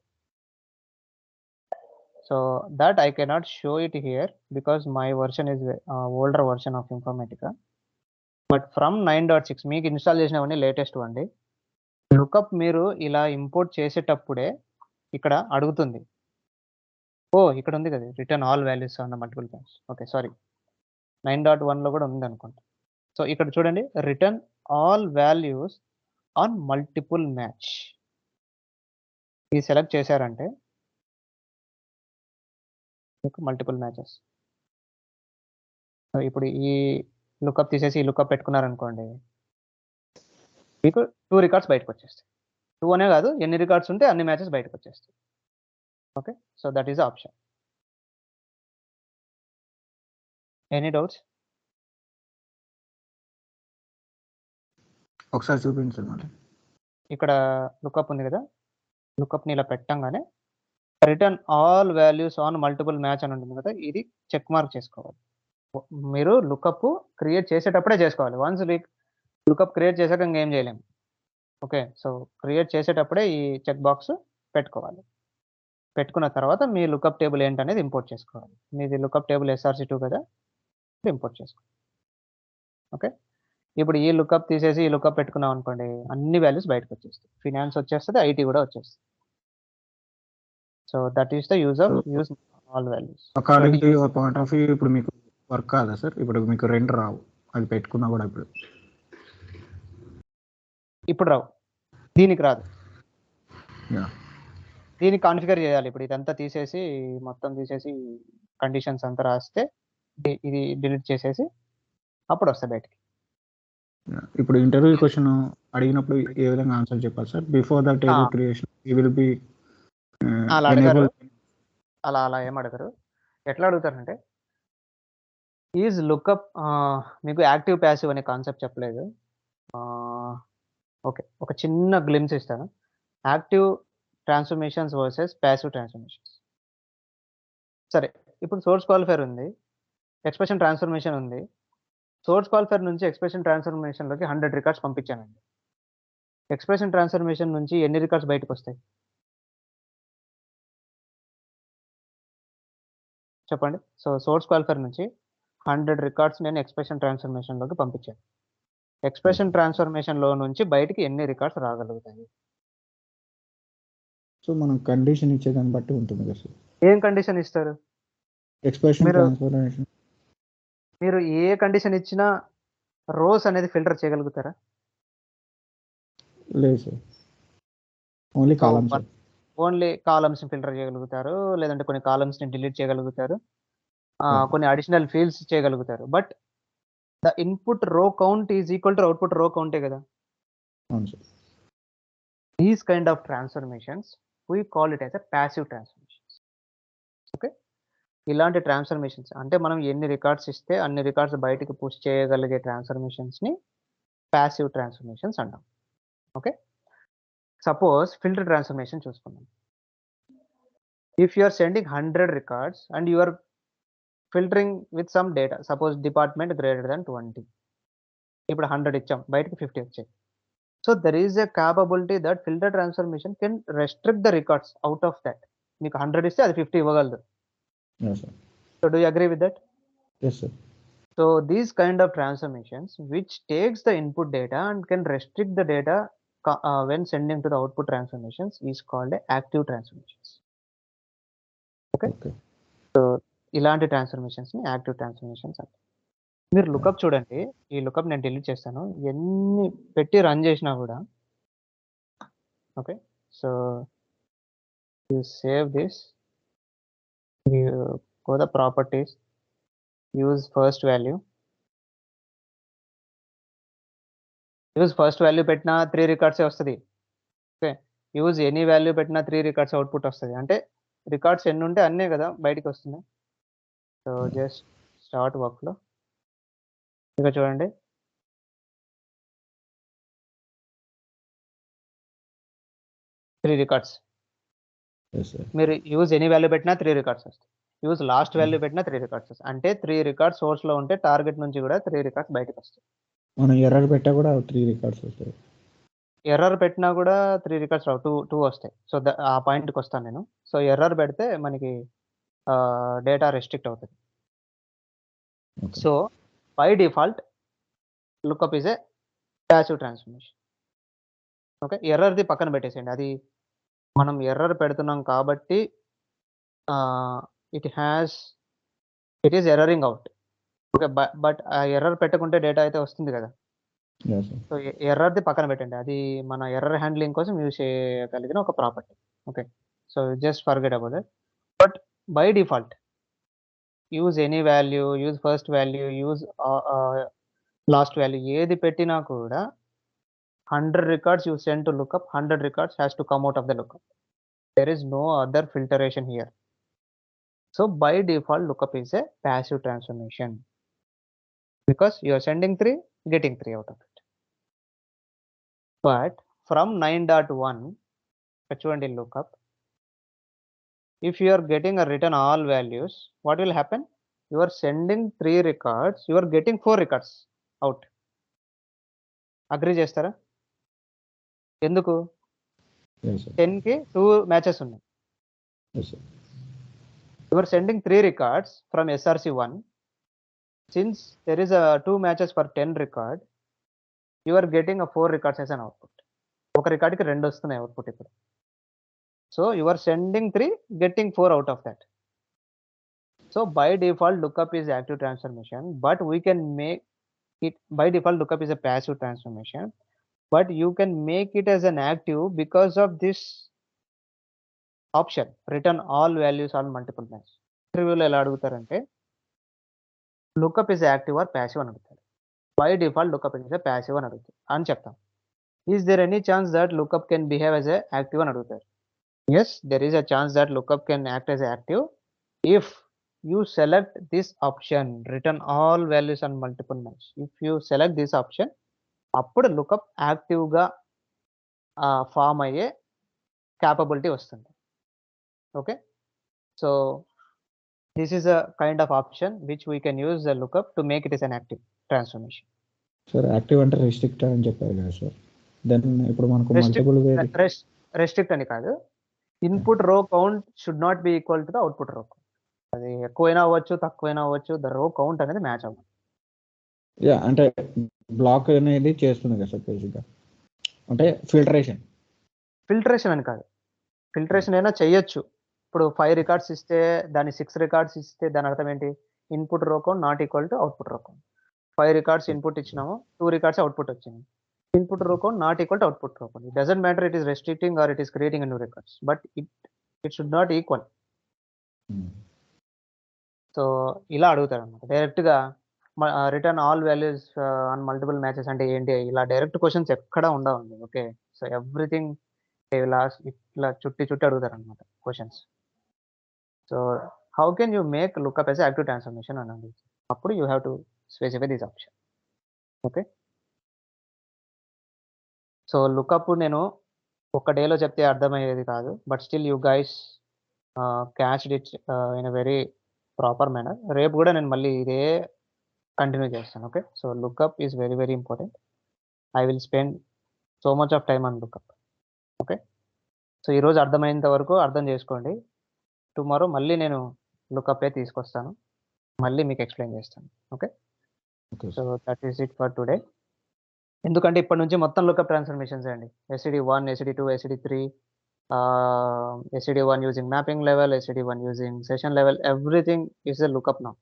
So that I cannot show it here because my version is older version of Informatica. But from 9.6 మీకు ఇన్స్టాల్ చేసినవన్నీ లేటెస్ట్ అండి. లుకప్ మీరు ఇలా ఇంపోర్ట్ చేసేటప్పుడే ఇక్కడ అడుగుతుంది, ఓ ఇక్కడ ఉంది కదా return all values on the multiple match. Okay, sorry 9.1లో కూడా ఉంది అనుకుంటా. సో ఇక్కడ చూడండి, return all values on multiple match. ఇది సెలెక్ట్ చేశారంటే మీకు మల్టిపుల్ మ్యాచెస్. ఇప్పుడు ఈ లుకప్ తీసేసి ఈ లుకప్ పెట్టుకున్నారనుకోండి, మీకు 2 రికార్డ్స్ బయటకు వచ్చేస్తాయి. 2 అనే కాదు, ఎన్ని రికార్డ్స్ ఉంటే అన్ని మ్యాచెస్ బయటకు వచ్చేస్తాయి. Okay, so that is option. Any doubts? ఒకసారి చూపించండి. ఇక్కడ లుకప్ ఉంది కదా, లుకప్ని ఇలా పెట్టంగానే return all values on multiple match అని ఉంటుంది కదా, ఇది చెక్ మార్క్ చేసుకోవాలి. మీరు లుకప్ క్రియేట్ చేసేటప్పుడే చేసుకోవాలి. వన్స్ లుకప్ క్రియేట్ చేశాక ఇంకేం చేయలేము. ఓకే, సో క్రియేట్ చేసేటప్పుడే ఈ చెక్ బాక్స్ పెట్టుకోవాలి. పెట్టుకున్న తర్వాత మీ లుకప్ టేబుల్ ఏంటనేది ఇంపోర్ట్ చేసుకోవాలి. మీది లుకప్ టేబుల్ SRC2 కదా, ఇంపోర్ట్ చేసుకోవాలి. ఓకే, ఇప్పుడు ఈ లుకప్ తీసేసి ఈ లుకప్ పెట్టుకున్నాం అనుకోండి, అన్ని వాల్యూస్ బయటకు వచ్చేస్తాయి. ఫినాన్స్ వచ్చేస్తుంది, ఐటీ కూడా వచ్చేస్తుంది. So that is the use all values. According to your point of view ఇప్పుడు మీకు వర్క్ కాదా సార్? ఇప్పుడు మీకు 2 రావు, అది పెట్టుకున్నా కూడా ఇప్పుడు రావు, దీనికి రాదు. దీనికి కాన్ఫిగర్ చేయాలి. ఇప్పుడు ఇదంతా తీసేసి మొత్తం తీసేసి కండిషన్స్ అంతా రాస్తే ఇది డిలీట్ చేసేసి అప్పుడు వస్తాయి బయటికి. ఇప్పుడు ఇంటర్వ్యూ క్వశ్చన్ అడిగినప్పుడు ఏ విధంగా ఆన్సర్ చెప్పాలి sir? Before the table creation you will be అలా అడగరు, అలా ఏం అడగరు. ఎట్లా అడుగుతారంటే, ఈజ్ లుకప్, మీకు యాక్టివ్ ప్యాసివ్ అనే కాన్సెప్ట్ చెప్పలేదు. ఓకే, ఒక చిన్న గ్లిమ్స్ ఇస్తాను. Active transformations versus passive transformations. సరే, ఇప్పుడు సోర్స్ క్వాలిఫైర్ ఉంది, ఎక్స్ప్రెషన్ ట్రాన్స్ఫర్మేషన్ ఉంది. సోర్స్ క్వాలిఫైర్ నుంచి ఎక్స్ప్రెషన్ ట్రాన్స్ఫర్మేషన్లోకి 100 రికార్డ్స్ పంపించానండి. ఎక్స్ప్రెషన్ ట్రాన్స్ఫర్మేషన్ నుంచి ఎన్ని రికార్డ్స్ బయటకు వస్తాయి చెప్పండి? సో సోర్స్ క్వాలిఫైర్ నుంచి 100 రికార్డ్స్ నేను ఎక్స్ప్రెషన్ ట్రాన్స్ఫర్మేషన్లోకి పంపించాను. ఎక్స్ప్రెషన్ ట్రాన్స్ఫర్మేషన్లో నుంచి బయటికి ఎన్ని రికార్డ్స్ రాగలుగుతాయి? సో మనం కండిషన్ ఇచ్చేదాన్ని బట్టి ఉంటుంది కదా సార్. ఏం కండిషన్ ఇస్తారు? ఎక్స్ప్రెషన్ మీరు- ట్రాన్స్ఫర్మేషన్ మీరు ఏ కండిషన్ ఇచ్చినా రోస్ అనేది ఫిల్టర్ చేయగలుగుతారా? లేదు sir, only So, columns. Only columns filter చేయగలుగుతారు, లేదంటే కొన్ని కాలమ్స్ ని డిలీట్ చేయగలుగుతారు, కొన్ని అడిషనల్ ఫీల్డ్స్ చేయగలుగుతారు. But the input row count is equal to output రో కౌంటే కదా. అవును sir. These kind of transformations we call it as a passive transformations. Okay, ఇలాంటి ట్రాన్స్ఫర్మేషన్స్ అంటే మనం ఎన్ని రికార్డ్స్ ఇస్తే అన్ని రికార్డ్స్ బయటికి పుష్ చేయగలిగే ట్రాన్స్ఫర్మేషన్స్ ని ప్యాసివ్ ట్రాన్స్ఫర్మేషన్స్ అంటాం. ఓకే, సపోజ్ ఫిల్టర్ ట్రాన్స్ఫర్మేషన్ చూసుకుందాం. If you are sending 100 records and you are filtering with some data, suppose department greater than 20, ఇప్పుడు 100 ఇచ్చాం, బయటకి 50 వచ్చాయి. So there is a capability that filter transformation can restrict the records out of that. మీకు 100 ఇస్తే అది 50 ఇవ్వగలదు. Yes sir. So do you agree with that? Yes sir. So these kind of transformations which takes the input data and can restrict the data when sending to the output transformations is called a active transformations. Okay. ఇలాంటి transformations ని active transformations అంటారు. మీరు lookup చూడండి, ఈ lookup నేను delete చేస్తాను, ఎన్ని పెట్టి రన్ చేసినా కూడా. Okay, so you save this, you go the properties, use first value. Use first value పెట్టినా 3 రికార్డ్సే వస్తుంది. ఓకే, యూజ్ ఎనీ వాల్యూ పెట్టినా 3 రికార్డ్స్ అవుట్పుట్ వస్తుంది. అంటే రికార్డ్స్ ఎన్ని ఉంటే అన్నే కదా బయటికి వస్తున్నాయి. సో జస్ట్ స్టార్ట్ వర్క్లో ఇక చూడండి, త్రీ రికార్డ్స్. Yes sir. మీరు యూజ్ ఎనీ వాల్యూ పెట్టినా 3 రికార్డ్స్ వస్తాయి, యూజ్ లాస్ట్ వాల్యూ పెట్టినా 3 రికార్డ్స్ వస్తాయి. అంటే 3 రికార్డ్స్ సోర్స్లో ఉంటే టార్గెట్ నుంచి కూడా 3 రికార్డ్స్ బయటకు వస్తాయి. మనం ఎర్రర్ పెట్టా కూడా 3 రికార్డ్స్ వస్తాయి. ఎర్రర్ పెట్టినా కూడా 3 రికార్డ్స్ రావు, 2 వస్తాయి. సో ఆ పాయింట్కి వస్తాను నేను. సో ఎర్రర్ పెడితే మనకి డేటా రెస్ట్రిక్ట్ అవుతుంది. Okay. So by default lookup is a passive transformation. Okay, ఎర్రర్ది పక్కన పెట్టేసేయండి, అది మనం ఎర్రర్ పెడుతున్నాం కాబట్టి it is erroring out. Okay, but ఆ ఎర్రర్ పెట్టకుంటే డేటా అయితే వస్తుంది కదా. Yes sir. సో ఎర్రర్ది పక్కన పెట్టండి, అది మన ఎర్రర్ హ్యాండ్లింగ్ కోసం యూజ్ చేయగలిగిన ఒక property. Okay, so just forget about it. But by default use any value, use first value, use last value, ఏది పెట్టినా కూడా 100 records you send to lookup, 100 records has to come out of the lookup. There is no other filtration here. So by default lookup is a passive transformation because you are sending 3, getting 3 out of it. But from 9.1 H1 lookup, if you are getting a return all values, what will happen? You are sending 3 records, you are getting 4 records out. Agree చేస్తారా? ఎందుకు? Yes sir. 10 కి 2 matches ఉన్నాయి. Yes sir. You are sending 3 records from SRC1. Since there is a 2 matches for 10 record, you are getting a 4 records as an output. ఒక record కి 2 వస్తున్నాయి output ఇప్పుడు. So you are sending 3, getting 4 out of that. So by default lookup is active transformation, but we can make it by default lookup is a passive transformation, but you can make it as an active because of this option, return all values on multiple match. ఇంటర్వ్యూలో ఎలా అడుగుతారంటే lookup is active or passive అని అడుగుతారు. By default lookup is passive అని అడుగుతారు అని చెప్తాం. Is there any chance that lookup can behave as a active అని అడుగుతారు. Yes, there is a chance that lookup can act as active if you select this option, return all values on multiple match. If you select this option, అప్పుడు lookup యాక్టివ్గా form అయ్యే capability వస్తుంది. Okay, so this is a kind of option which we can use the lookup to make it as an active transformation. Sir active అంటే restrict అని చెప్పారు కదా sir. Then ఇప్పుడు మనకు మల్టిపుల్ రెస్ట్రిక్ట్ అని కాదు, input row count should not be equal to the output row count. అది ఎక్కువైనా అవ్వచ్చు, తక్కువైనా అవ్వచ్చు, ద రో కౌంట్ అనేది మ్యాచ్ అవ్వాలి. యా అంటే బ్లాక్ అనేది చేస్తుంది కదా సార్ బేసిక్గా, అంటే ఫిల్టరేషన్ అని కాదు, ఫిల్టరేషన్ అయినా చెయ్యొచ్చు. ఇప్పుడు 5 రికార్డ్స్ ఇస్తే దాని 6 రికార్డ్స్ ఇస్తే దాని అర్థం ఏంటి? Input row count not equal to output row count. 5 records input ఇచ్చినాము, 2 రికార్డ్స్ అవుట్పుట్ వచ్చింది. Input row count not equal to output row count. It doesn't matter it is restricting or it is creating new records, but it should not equal. So ఇలా అడుగుతారు అనమాట డైరెక్ట్గా. Return all values on multiple matches అంటే ఏంటి? ఇలా direct questions ఎక్కడ ఉండవండి. Okay, so everything last ఇట్లా చుట్టి అడుగుతారు అనమాట questions. So how can you make lookup as active transformation అనండి. అప్పుడు you have to specify this option. Okay, so lookup నేను ఒక డేలో చెప్తే అర్థమయ్యేది కాదు, but still you guys catched it in a very proper manner. రేపు కూడా నేను మళ్ళీ ఇదే కంటిన్యూ చేస్తాను. Okay, so lookup is very very important. I will spend so much of time on lookup. Okay, so ఈరోజు అర్థమైనంత వరకు అర్థం చేసుకోండి. టుమారో మళ్ళీ నేను లుక్అపే తీసుకొస్తాను, మళ్ళీ మీకు ఎక్స్ప్లెయిన్ చేస్తాను. Okay, so that is it for today. ఎందుకంటే ఇప్పటి నుంచి మొత్తం లుక్అప్ ట్రాన్స్ఫర్మేషన్స్ అండి. SCD1, SCD2, SCD3, SCD1 using mapping level, SCD1 using session level, everything is a lookup now.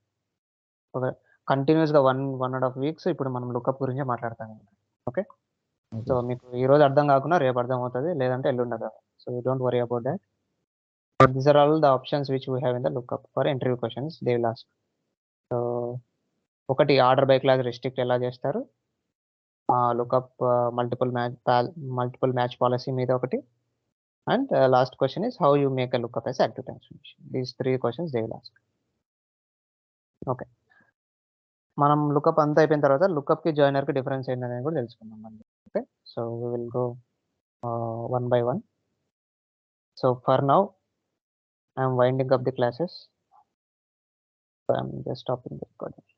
Okay, కంటిన్యూస్గా 1.5 వీక్స్ ఇప్పుడు మనం లుక్అప్ గురించి మాట్లాడతాం. ఓకే, సో మీకు ఈరోజు అర్థం కాకుండా రేపు అర్థం అవుతుంది, లేదంటే ఎల్లుండి అర్థం. So you don't worry about that. But these are all the options which we have in the lookup for interview questions they will ask. So ఒకటి ఆర్డర్ బై క్లాస్ రెస్ట్రిక్ట్ ఎలా చేస్తారు, లుక్అప్ మల్టిపుల్ మ్యాచ్ పాలసీ మీద ఒకటి, and last question is how you make a lookup as active transformation. These 3 questions they will ask. Okay, మనం lookup అంతా అయిపోయిన తర్వాత లుక్అప్కి జాయినర్కి difference ఏంటనేది కూడా తెలుసుకుందాం మళ్ళీ. Okay, so we will go one by one. So for now I am winding up the classes. So I am just stopping the recording.